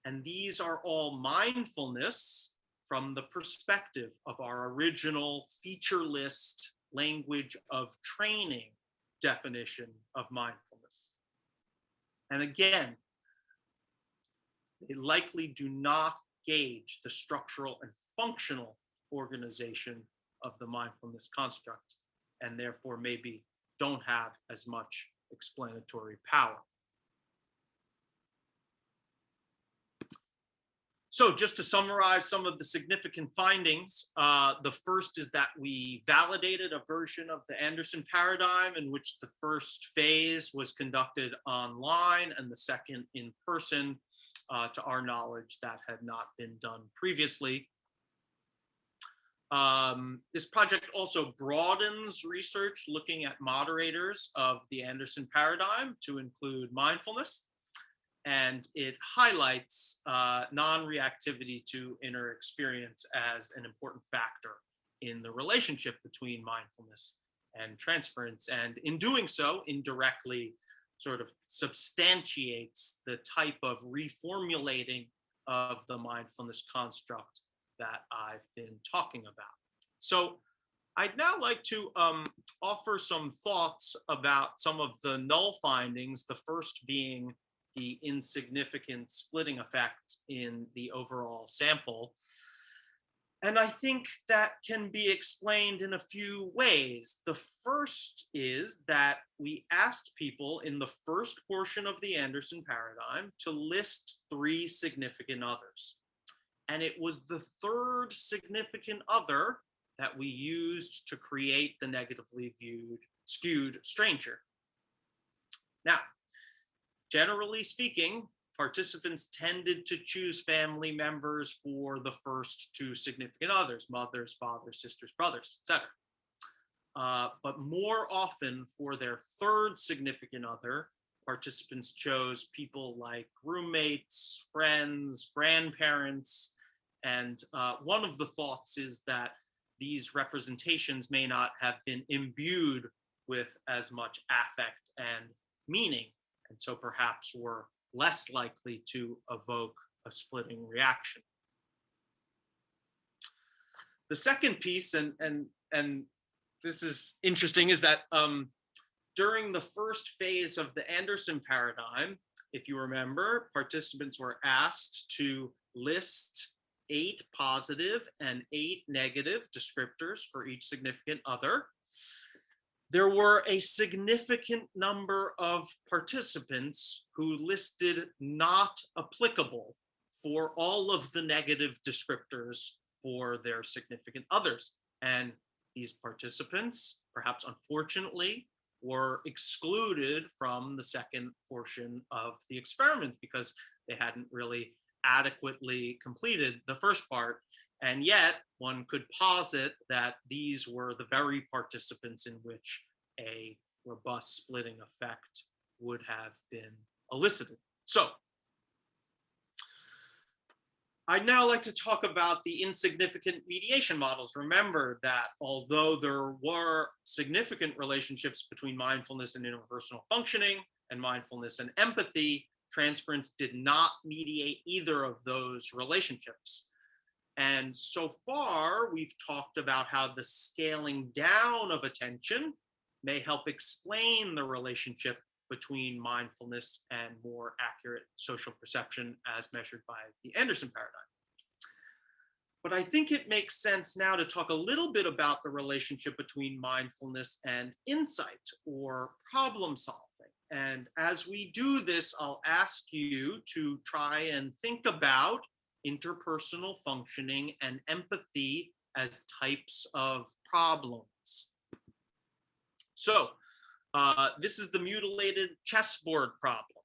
And these are all mindfulness from the perspective of our original feature list language of training definition of mindfulness. And again, they likely do not gauge the structural and functional organization of the mindfulness construct, and therefore maybe don't have as much explanatory power. So just to summarize some of the significant findings, the first is that we validated a version of the Anderson paradigm in which the first phase was conducted online and the second in person. To our knowledge, that had not been done previously. This project also broadens research looking at moderators of the Anderson paradigm to include mindfulness, and it highlights non-reactivity to inner experience as an important factor in the relationship between mindfulness and transference, and in doing so, indirectly sort of substantiates the type of reformulating of the mindfulness construct that I've been talking about. So I'd now like to offer some thoughts about some of the null findings, the first being the insignificant splitting effect in the overall sample. And I think that can be explained in a few ways. The first is that we asked people in the first portion of the Anderson paradigm to list 3 significant others. And it was the third significant other that we used to create the negatively skewed stranger. Now, generally speaking, participants tended to choose family members for the first 2 significant others, mothers, fathers, sisters, brothers, etc. But more often for their third significant other, participants chose people like roommates, friends, grandparents, and one of the thoughts is that these representations may not have been imbued with as much affect and meaning, and so perhaps were less likely to evoke a splitting reaction. The second piece, and this is interesting, is that during the first phase of the Anderson paradigm, if you remember, participants were asked to list 8 positive and 8 negative descriptors for each significant other. There were a significant number of participants who listed not applicable for all of the negative descriptors for their significant others. And these participants, perhaps unfortunately, were excluded from the second portion of the experiment because they hadn't really adequately completed the first part. And yet one could posit that these were the very participants in which a robust splitting effect would have been elicited. So I'd now like to talk about the insignificant mediation models. Remember that although there were significant relationships between mindfulness and interpersonal functioning and mindfulness and empathy, Transference did not mediate either of those relationships. And so far, we've talked about how the scaling down of attention may help explain the relationship between mindfulness and more accurate social perception as measured by the Anderson paradigm. But I think it makes sense now to talk a little bit about the relationship between mindfulness and insight or problem solving. And as we do this, I'll ask you to try and think about interpersonal functioning and empathy as types of problems. So this is the mutilated chessboard problem.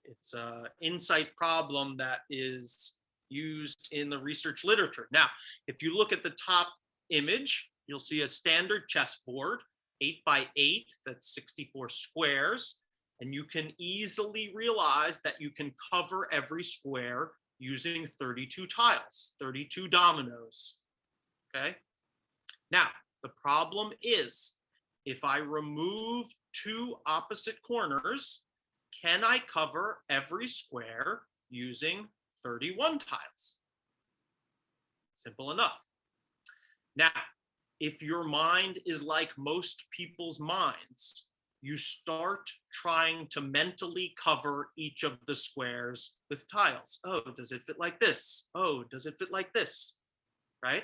It's an insight problem that is used in the research literature. Now, if you look at the top image, you'll see a standard chessboard, 8 by 8, that's 64 squares. And you can easily realize that you can cover every square using 32 tiles, 32 dominoes, okay? Now, the problem is, if I remove 2 opposite corners, can I cover every square using 31 tiles? Simple enough. Now, if your mind is like most people's minds, you start trying to mentally cover each of the squares with tiles. Oh, does it fit like this? Oh, does it fit like this? Right?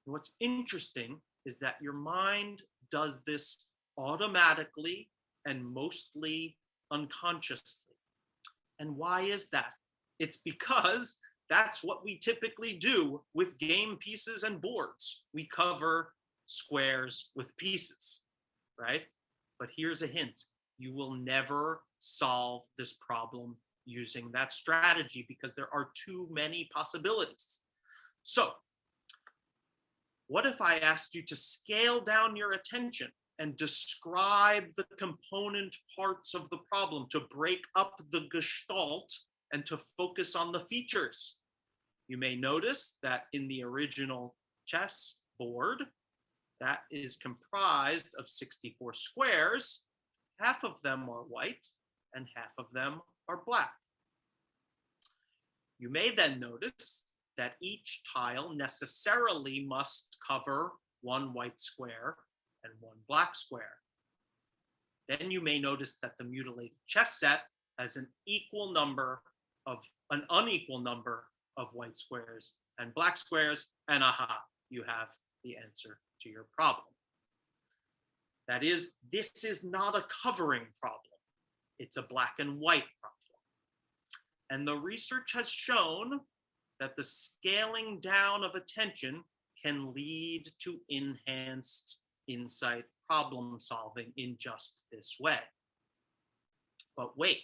And what's interesting is that your mind does this automatically and mostly unconsciously. And why is that? It's because that's what we typically do with game pieces and boards. We cover squares with pieces, right? But here's a hint. You will never solve this problem using that strategy because there are too many possibilities. So, what if I asked you to scale down your attention and describe the component parts of the problem, to break up the gestalt and to focus on the features? You may notice that in the original chess board, that is comprised of 64 squares. Half of them are white and half of them are black. You may then notice that each tile necessarily must cover 1 white square and 1 black square. Then you may notice that the mutilated chess set has an unequal number of white squares and black squares, and aha, you have the answer to your problem. That is, this is not a covering problem. It's a black and white problem. And the research has shown that the scaling down of attention can lead to enhanced insight problem solving in just this way. But wait,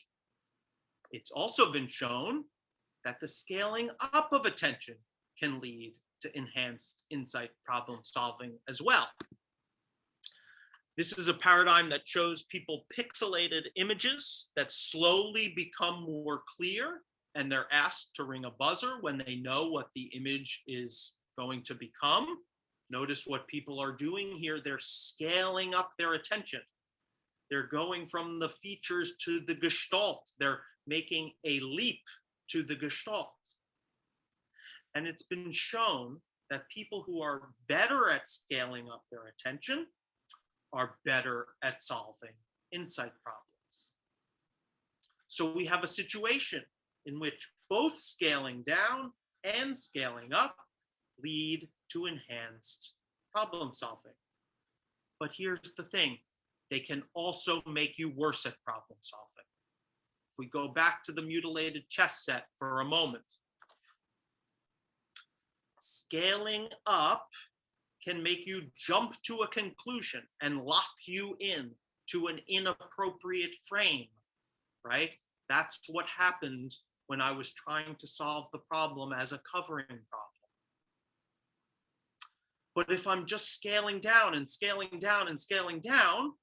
it's also been shown that the scaling up of attention can lead to enhanced insight problem solving as well. This is a paradigm that shows people pixelated images that slowly become more clear, and they're asked to ring a buzzer when they know what the image is going to become. Notice what people are doing here. They're scaling up their attention. They're going from the features to the gestalt. They're making a leap to the gestalt. And it's been shown that people who are better at scaling up their attention are better at solving insight problems. So we have a situation in which both scaling down and scaling up lead to enhanced problem solving. But here's the thing, they can also make you worse at problem solving. If we go back to the mutilated chess set for a moment, scaling up can make you jump to a conclusion and lock you in to an inappropriate frame, right? That's what happened when I was trying to solve the problem as a covering problem. But if I'm just scaling down and scaling down and scaling down,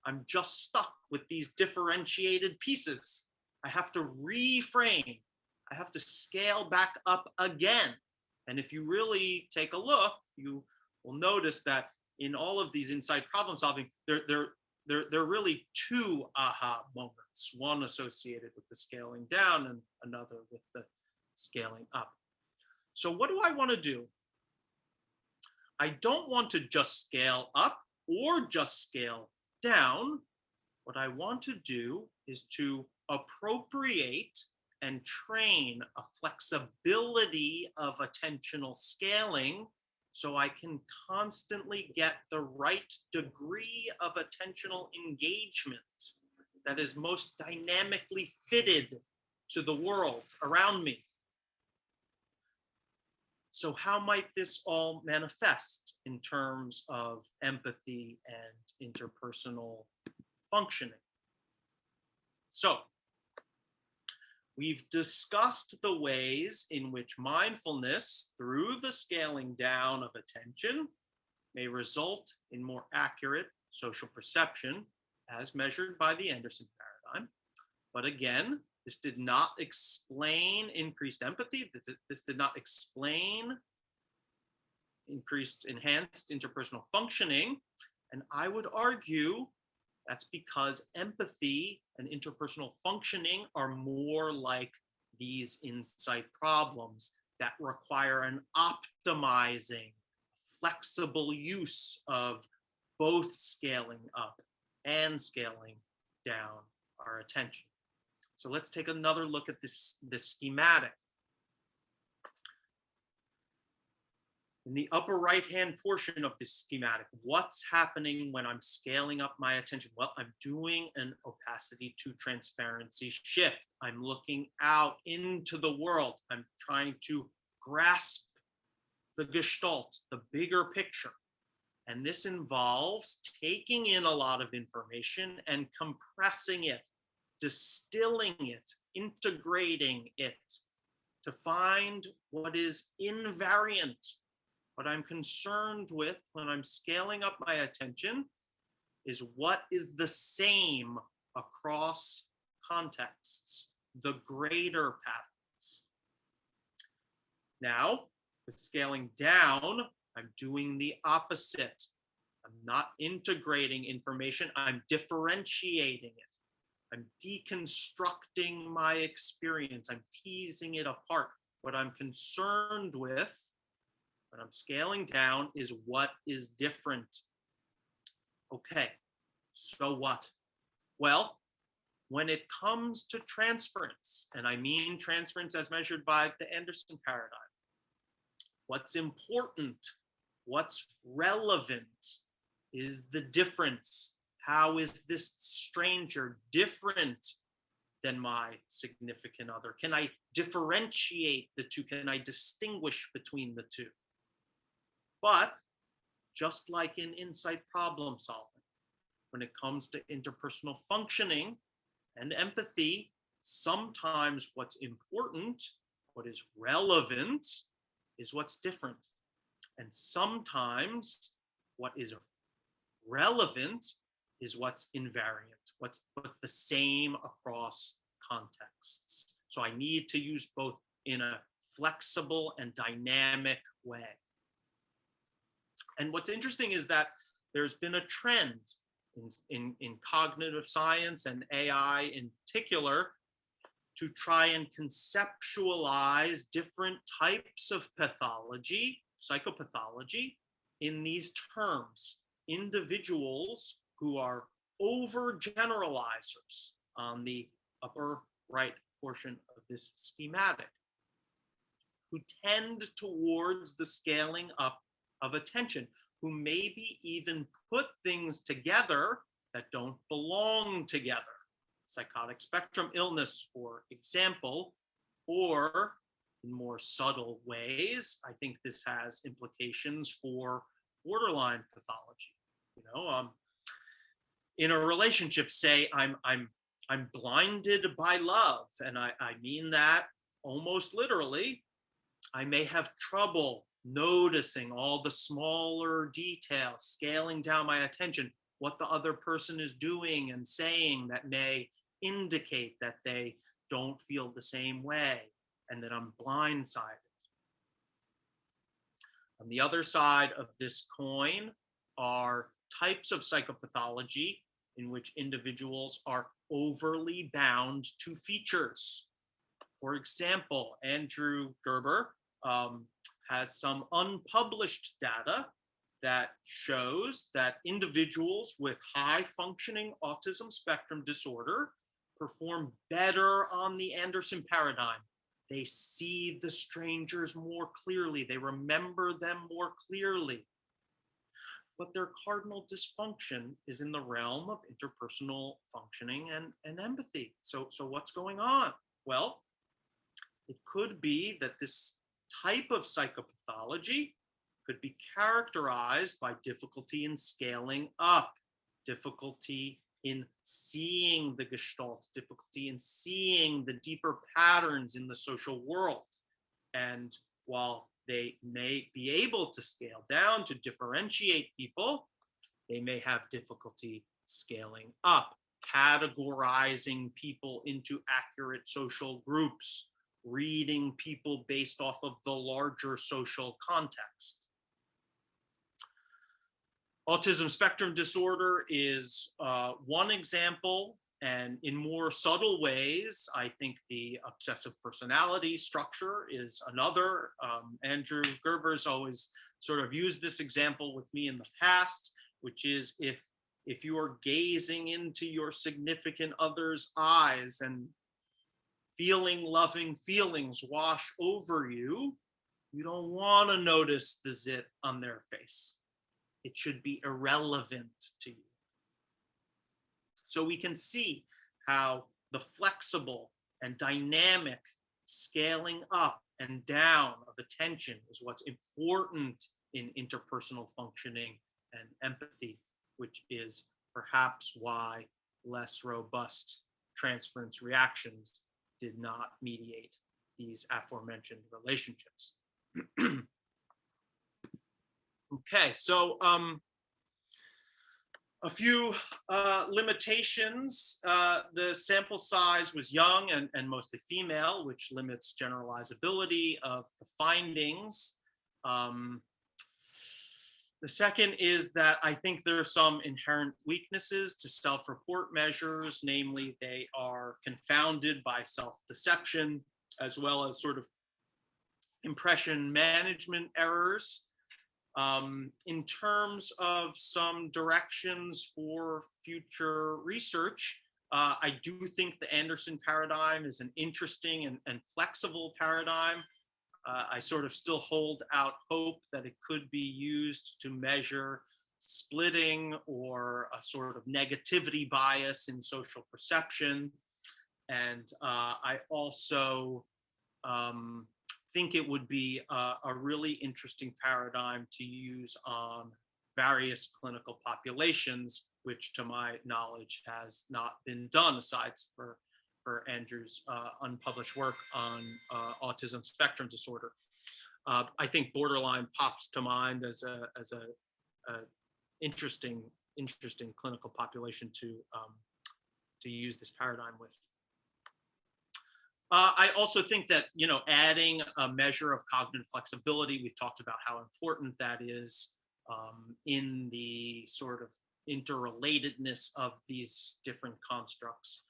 I'm just stuck with these differentiated pieces. I have to reframe. I have to scale back up again. And if you really take a look, you will notice that in all of these insight problem solving, there are really 2 aha moments, one associated with the scaling down and another with the scaling up. So what do I want to do? I don't want to just scale up or just scale down. What I want to do is to appropriate and train a flexibility of attentional scaling so I can constantly get the right degree of attentional engagement that is most dynamically fitted to the world around me. So how might this all manifest in terms of empathy and interpersonal functioning? So we've discussed the ways in which mindfulness, through the scaling down of attention, may result in more accurate social perception as measured by the Anderson paradigm. But again, this did not explain increased empathy. This did not explain enhanced interpersonal functioning. And I would argue that's because empathy and interpersonal functioning are more like these insight problems that require an optimizing, flexible use of both scaling up and scaling down our attention. So let's take another look at this schematic. In the upper right-hand portion of this schematic, what's happening when I'm scaling up my attention? Well, I'm doing an opacity to transparency shift. I'm looking out into the world. I'm trying to grasp the gestalt, the bigger picture. And this involves taking in a lot of information and compressing it, distilling it, integrating it to find what is invariant. What I'm concerned with when I'm scaling up my attention is what is the same across contexts, the greater patterns. Now, with scaling down, I'm doing the opposite. I'm not integrating information, I'm differentiating it. I'm deconstructing my experience, I'm teasing it apart. What I'm concerned with when I'm scaling down is what is different. Okay, so what? Well, when it comes to transference, and I mean transference as measured by the Anderson paradigm, what's important, what's relevant is the difference. How is this stranger different than my significant other? Can I differentiate the two? Can I distinguish between the two? But just like in insight problem solving, when it comes to interpersonal functioning and empathy, sometimes what's important, what is relevant, is what's different. And sometimes what is relevant is what's invariant, what's the same across contexts. So I need to use both in a flexible and dynamic way. And what's interesting is that there's been a trend in cognitive science and AI in particular to try and conceptualize different types of pathology, psychopathology, in these terms. Individuals who are overgeneralizers on the upper right portion of this schematic, who tend towards the scaling up of attention, who maybe even put things together that don't belong together. Psychotic spectrum illness, for example, or in more subtle ways, I think this has implications for borderline pathology. You know, in a relationship, say I'm blinded by love, and I mean that almost literally. I may have trouble noticing all the smaller details, scaling down my attention, what the other person is doing and saying that may indicate that they don't feel the same way and that I'm blindsided. On the other side of this coin are types of psychopathology in which individuals are overly bound to features. For example, Andrew Gerber has some unpublished data that shows that individuals with high functioning autism spectrum disorder perform better on the Anderson paradigm. They see the strangers more clearly. They remember them more clearly. But their cardinal dysfunction is in the realm of interpersonal functioning and empathy. So what's going on? Well, it could be that this type of psychopathology could be characterized by difficulty in scaling up, difficulty in seeing the gestalt, difficulty in seeing the deeper patterns in the social world. And while they may be able to scale down to differentiate people, they may have difficulty scaling up, categorizing people into accurate social groups, reading people based off of the larger social context. Autism spectrum disorder is one example, and in more subtle ways, I think the obsessive personality structure is another. Andrew Gerber's always sort of used this example with me in the past, which is if you are gazing into your significant other's eyes and feeling loving feelings wash over you, you don't want to notice the zit on their face. It should be irrelevant to you. So we can see how the flexible and dynamic scaling up and down of attention is what's important in interpersonal functioning and empathy, which is perhaps why less robust transference reactions did not mediate these aforementioned relationships. Okay, so a few limitations. The sample size was young and mostly female, which limits generalizability of the findings. The second is that I think there are some inherent weaknesses to self-report measures, namely they are confounded by self-deception, as well as sort of impression management errors. In terms of some directions for future research, I do think the Anderson paradigm is an interesting and flexible paradigm. I sort of still hold out hope that it could be used to measure splitting or a sort of negativity bias in social perception. And I also think it would be a really interesting paradigm to use on various clinical populations, which to my knowledge has not been done, aside for Andrew's unpublished work on autism spectrum disorder. I think borderline pops to mind as a interesting clinical population to use this paradigm with. I also think that, you know, adding a measure of cognitive flexibility, we've talked about how important that is in the sort of interrelatedness of these different constructs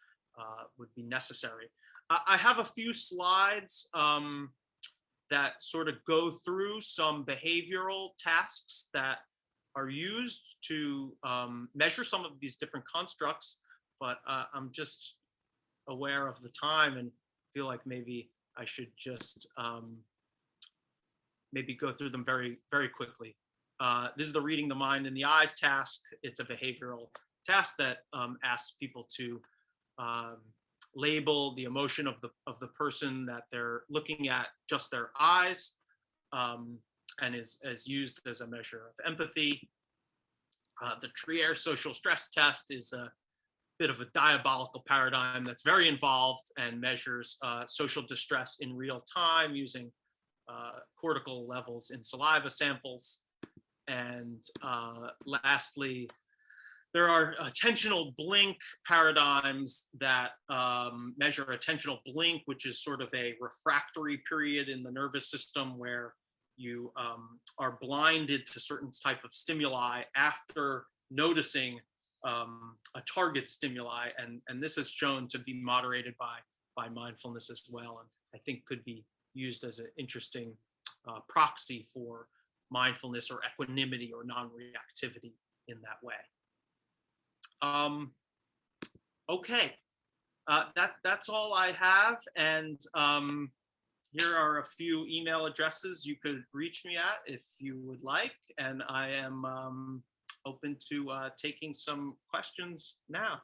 would be necessary. I have a few slides that sort of go through some behavioral tasks that are used to measure some of these different constructs, but I'm just aware of the time and feel like maybe I should just maybe go through them very, very quickly. This is the reading the mind in the eyes task. It's a behavioral task that asks people to label the emotion of the person that they're looking at, just their eyes, and is used as a measure of empathy. The Trier social stress test is a bit of a diabolical paradigm that's very involved and measures social distress in real time using cortical levels in saliva samples. And lastly, there are attentional blink paradigms that measure attentional blink, which is sort of a refractory period in the nervous system where you are blinded to certain type of stimuli after noticing a target stimuli, and this is shown to be moderated by mindfulness as well, and I think could be used as an interesting proxy for mindfulness or equanimity or non-reactivity in that way. Okay, that's all I have, and here are a few email addresses you could reach me at if you would like, and I am open to taking some questions now.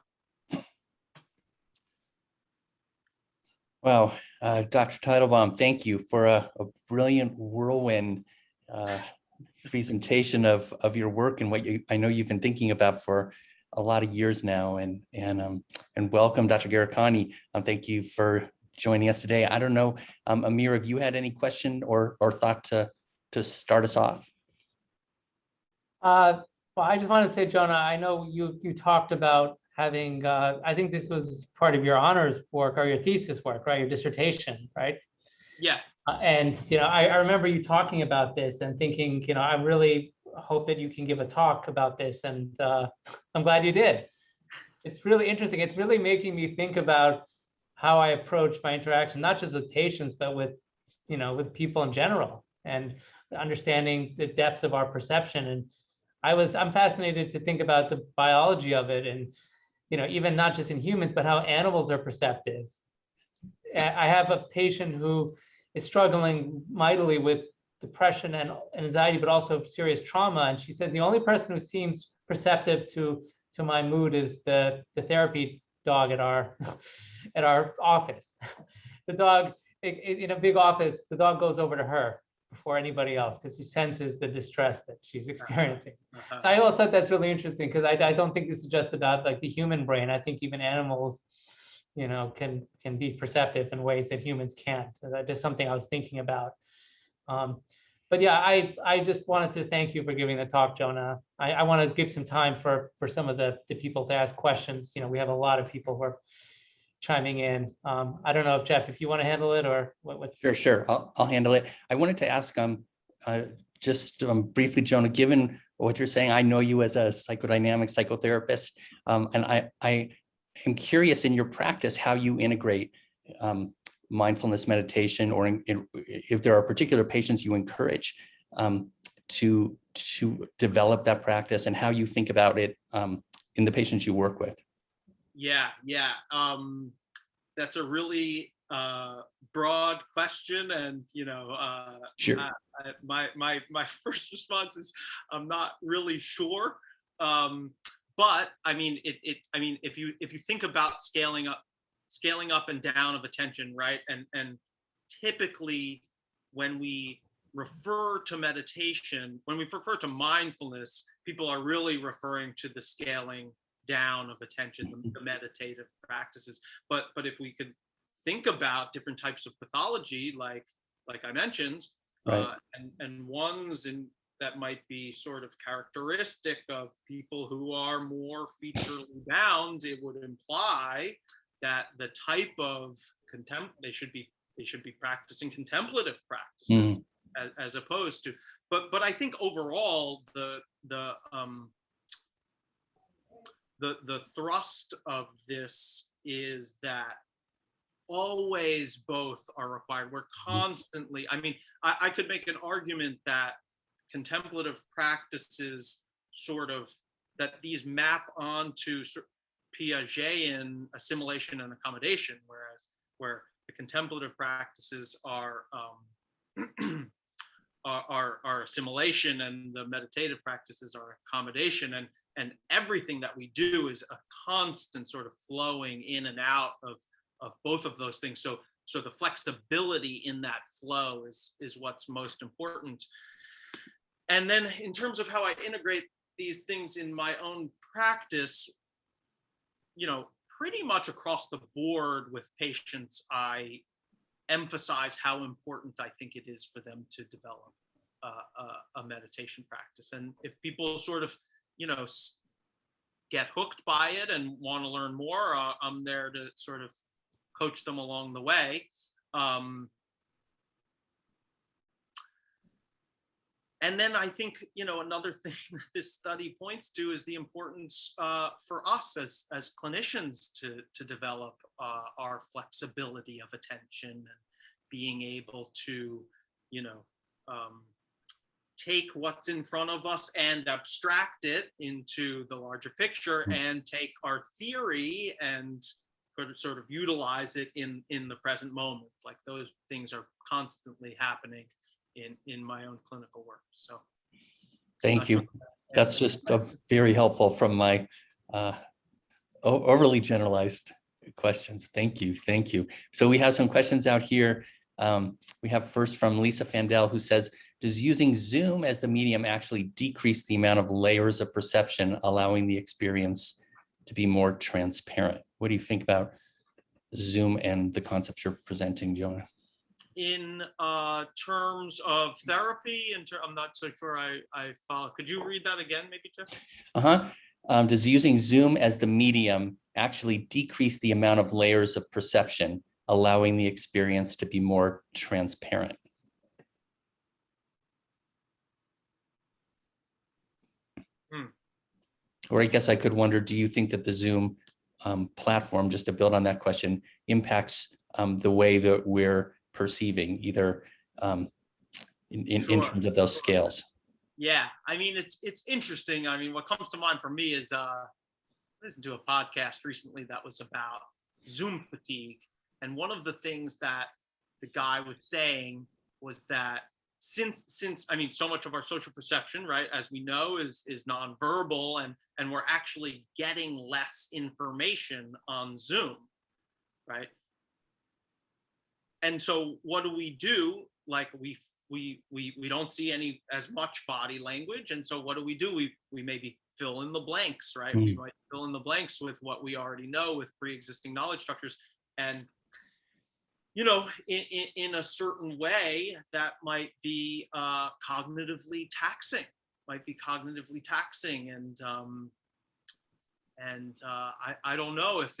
Wow, Dr. Teitelbaum, thank you for a brilliant whirlwind presentation of your work and what I know you've been thinking about for a lot of years now. And welcome, Dr. Gharikani. Thank you for joining us today. I don't know, Amir, have you had any question or thought to start us off? Well, I just want to say, Jonah, I know you talked about having, I think this was part of your honors work or your thesis work, right? Your dissertation, right? Yeah. And, I remember you talking about this and thinking, I really hope that you can give a talk about this. And I'm glad you did. It's really interesting. It's really making me think about how I approach my interaction, not just with patients, but with people in general, and understanding the depths of our perception. And I'm fascinated to think about the biology of it, and even not just in humans, but how animals are perceptive. I have a patient who is struggling mightily with depression and anxiety, but also serious trauma. And she said the only person who seems perceptive to my mood is the therapy dog at our at our office. The dog in a big office, the dog goes over to her before anybody else because he senses the distress that she's experiencing. So I always thought that's really interesting, because I don't think this is just about like the human brain. I think even animals, can be perceptive in ways that humans can't. So that's just something I was thinking about. But yeah, I just wanted to thank you for giving the talk, Jonah. I want to give some time for some of the people to ask questions. We have a lot of people who are chiming in. I don't know if Jeff, if you want to handle it or what's. Sure. I'll handle it. I wanted to ask just briefly, Jonah, given what you're saying, I know you as a psychodynamic psychotherapist, and I am curious in your practice how you integrate mindfulness meditation, or if there are particular patients you encourage to develop that practice, and how you think about it in the patients you work with. Yeah. That's a really broad question, and Sure. my first response is I'm not really sure. But I mean, if you think about scaling up and down of attention, right? And typically when we refer to meditation, when we refer to mindfulness, people are really referring to the scaling down of attention, the meditative practices. But if we could think about different types of pathology, like I mentioned, right. and ones that might be sort of characteristic of people who are more featurely bound, it would imply that the type of they should be practicing contemplative practices as opposed to. But I think overall the thrust of this is that always both are required. We're constantly, I could make an argument that contemplative practices that these map onto Piagetian assimilation and accommodation, where the contemplative practices are assimilation and the meditative practices are accommodation, and everything that we do is a constant sort of flowing in and out of both of those things. So the flexibility in that flow is what's most important. And then in terms of how I integrate these things in my own practice, pretty much across the board with patients, I emphasize how important I think it is for them to develop a meditation practice. And if people sort of, get hooked by it and want to learn more, I'm there to sort of coach them along the way. And then I think, another thing that this study points to is the importance for us as clinicians to develop our flexibility of attention and being able to, take what's in front of us and abstract it into the larger picture, and take our theory and sort of utilize it in the present moment. Like those things are constantly happening in my own clinical work. So thank you. That's just very helpful from my overly generalized questions. Thank you. Thank you. So we have some questions out here. We have first from Lisa Fandel, who says, does using Zoom as the medium actually decrease the amount of layers of perception, allowing the experience to be more transparent? What do you think about Zoom and the concepts you're presenting, Jonah? In terms of therapy, I'm not so sure I follow. Could you read that again, maybe, Jeff? Does using Zoom as the medium actually decrease the amount of layers of perception, allowing the experience to be more transparent? Or I guess I could wonder, do you think that the Zoom platform, just to build on that question, impacts the way that we're perceiving, either in terms of those scales? Yeah, I mean, it's interesting. I mean, what comes to mind for me is I listened to a podcast recently that was about Zoom fatigue. And one of the things that the guy was saying was that since I mean, so much of our social perception, right, as we know, is nonverbal, and we're actually getting less information on Zoom, right? And so what do? Like we don't see as much body language, and so what do? We maybe fill in the blanks, right? We might fill in the blanks with what we already know with pre-existing knowledge structures, and you know, in a certain way, that might be cognitively taxing. And I don't know if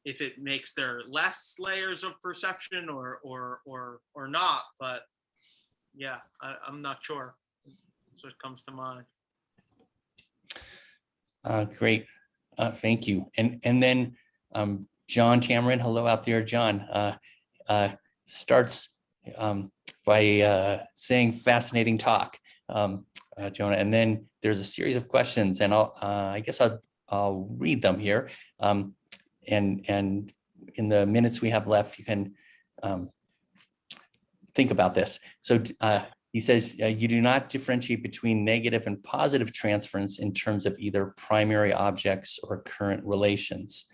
it makes there less layers of perception or not, but yeah, I'm not sure. That's what comes to mind. Great. Thank you. And then John Tamarin, hello out there, John, starts by saying fascinating talk, Jonah. And then there's a series of questions, and I guess I'll read them here. And in the minutes we have left, you can think about this. So he says, you do not differentiate between negative and positive transference in terms of either primary objects or current relations.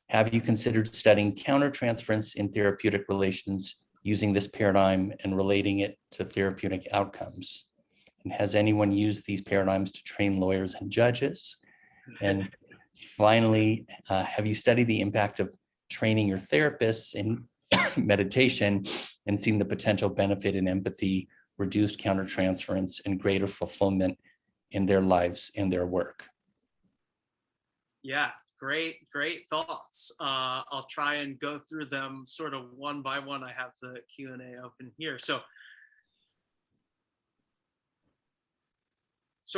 Have you considered studying countertransference in therapeutic relations using this paradigm and relating it to therapeutic outcomes? And has anyone used these paradigms to train lawyers and judges? And finally, have you studied the impact of training your therapists in meditation and seen the potential benefit in empathy, reduced countertransference, and greater fulfillment in their lives and their work? Yeah, great thoughts. I'll try and go through them sort of one by one. I have the Q&A open here. So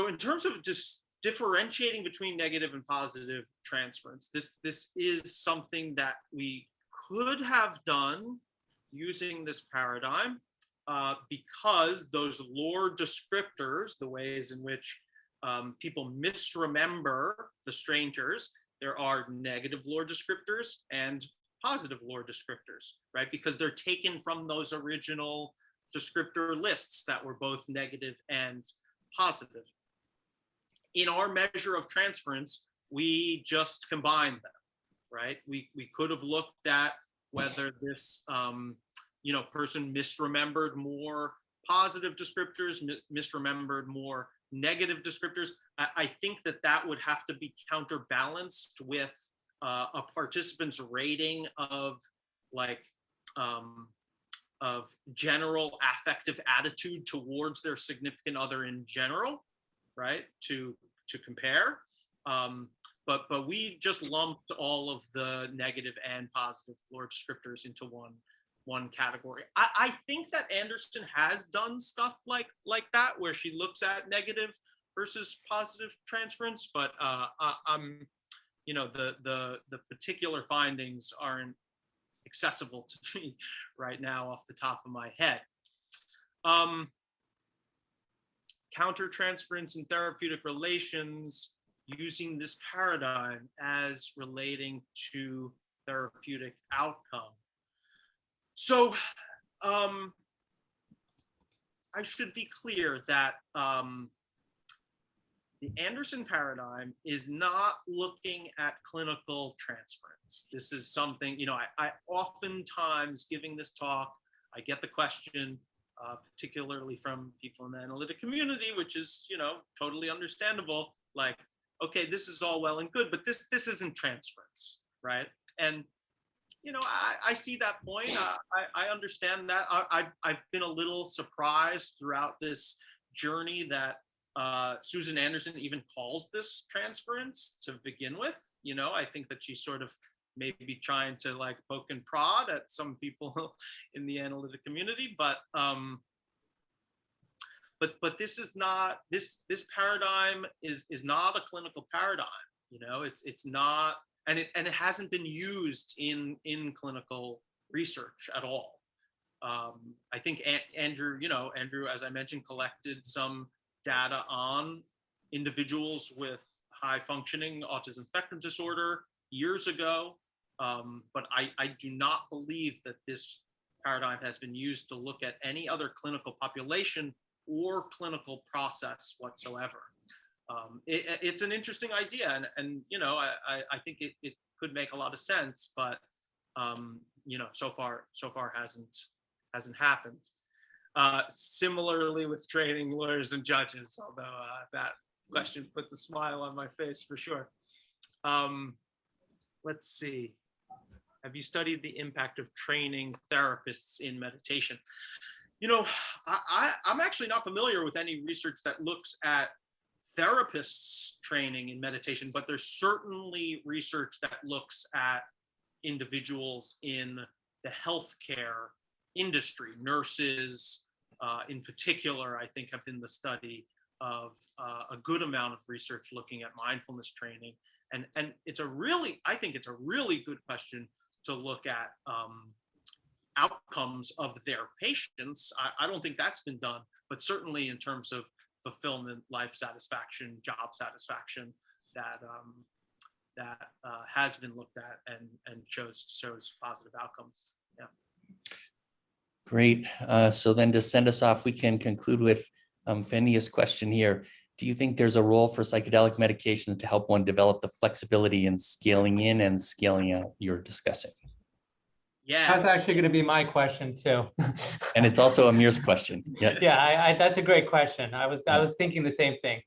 in terms of just differentiating between negative and positive transference, this is something that we could have done using this paradigm, because those lore descriptors, the ways in which people misremember the strangers, there are negative lore descriptors and positive lore descriptors, right? Because they're taken from those original descriptor lists that were both negative and positive. In our measure of transference, we just combined them, right? We could have looked at whether this person misremembered more positive descriptors, misremembered more negative descriptors. I think that would have to be counterbalanced with a participant's rating of general affective attitude towards their significant other in general, right? To compare. But we just lumped all of the negative and positive lore descriptors into one category. I think that Anderson has done stuff like that, where she looks at negative versus positive transference, but I'm, the particular findings aren't accessible to me right now off the top of my head. Countertransference in therapeutic relations using this paradigm as relating to therapeutic outcome. So I should be clear that the Anderson paradigm is not looking at clinical transference. This is something, I oftentimes giving this talk, I get the question, particularly from people in the analytic community, which is, totally understandable. Like, okay, this is all well and good, but this isn't transference, right? And, I see that point. I understand that. I've been a little surprised throughout this journey that Susan Anderson even calls this transference to begin with. I think that she's sort of maybe trying to like poke and prod at some people in the analytic community, but this is not, this paradigm is not a clinical paradigm. It's not, and it hasn't been used in clinical research at all. I think Andrew, as I mentioned, collected some data on individuals with high functioning autism spectrum disorder years ago. But I do not believe that this paradigm has been used to look at any other clinical population or clinical process whatsoever. It's an interesting idea, and I think it could make a lot of sense, but so far hasn't happened. Similarly with training lawyers and judges, although that question puts a smile on my face for sure. Let's see. Have you studied the impact of training therapists in meditation? I'm actually not familiar with any research that looks at therapists training in meditation, but there's certainly research that looks at individuals in the healthcare industry. Nurses, in particular, I think have been the study of a good amount of research looking at mindfulness training. And I think it's a really good question to look at outcomes of their patients. I don't think that's been done, but certainly in terms of fulfillment, life satisfaction, job satisfaction, that has been looked at and shows positive outcomes. Yeah. Great. So then to send us off, we can conclude with Fenia's question here. Do you think there's a role for psychedelic medications to help one develop the flexibility in scaling in and scaling out you're discussing? Yeah. That's actually going to be my question too. And it's also Amir's question. Yeah. Yeah, that's a great question. I was thinking the same thing.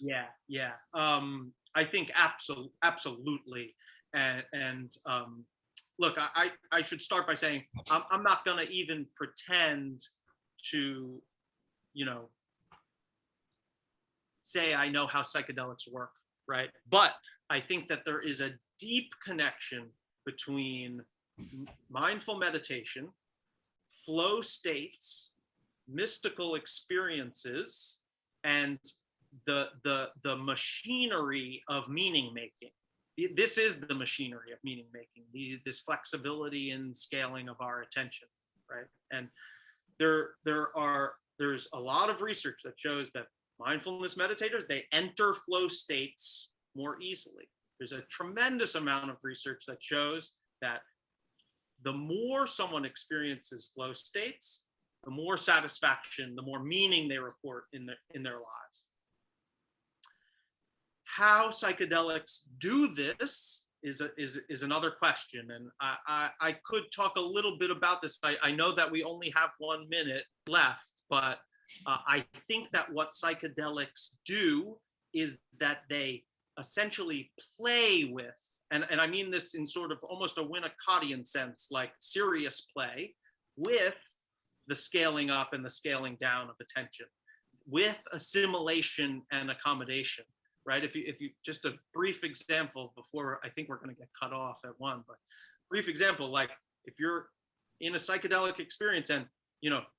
Yeah. I think absolutely. And look, I should start by saying I'm not going to even pretend to, say I know how psychedelics work, right? But I think that there is a deep connection between mindful meditation, flow states, mystical experiences, and the machinery of meaning making. This is the machinery of meaning making, this flexibility and scaling of our attention, right? And there's a lot of research that shows that mindfulness meditators, they enter flow states more easily. There's a tremendous amount of research that shows that the more someone experiences flow states, the more satisfaction, the more meaning they report in their lives. How psychedelics do this is another question, and I could talk a little bit about this. I know that we only have 1 minute left, but I think that what psychedelics do is that they essentially play with, and I mean this in sort of almost a Winnicottian sense, like serious play, with the scaling up and the scaling down of attention, with assimilation and accommodation, right? If you just a brief example before I think we're going to get cut off at 1, but brief example, like if you're in a psychedelic experience and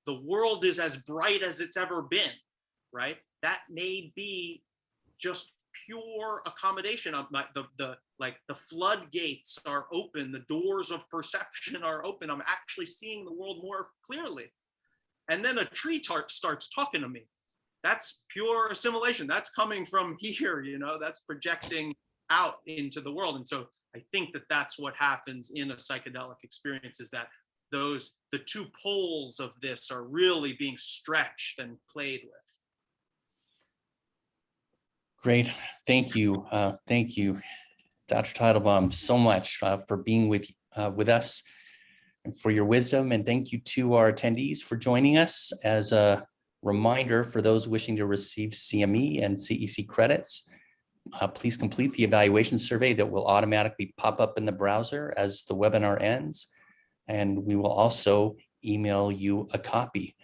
the world is as bright as it's ever been, right? That may be just pure accommodation of the floodgates are open, the doors of perception are open. I'm actually seeing the world more clearly. And then a tree starts talking to me. That's pure assimilation. That's coming from here, that's projecting out into the world. And so I think that that's what happens in a psychedelic experience, is that the two poles of this are really being stretched and played with. Great. Thank you. Thank you, Dr. Teitelbaum, so much for being with us and for your wisdom. And thank you to our attendees for joining us. As a reminder, for those wishing to receive CME and CEC credits, please complete the evaluation survey that will automatically pop up in the browser as the webinar ends. And we will also email you a copy.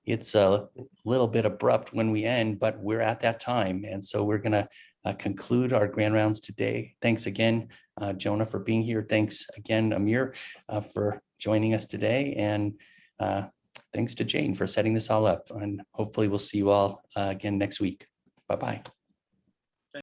It's a little bit abrupt when we end, but we're at that time. And so we're going to conclude our grand rounds today. Thanks again, Jonah, for being here. Thanks again, Amir, for joining us today. And thanks to Jane for setting this all up. And hopefully we'll see you all again next week. Bye-bye.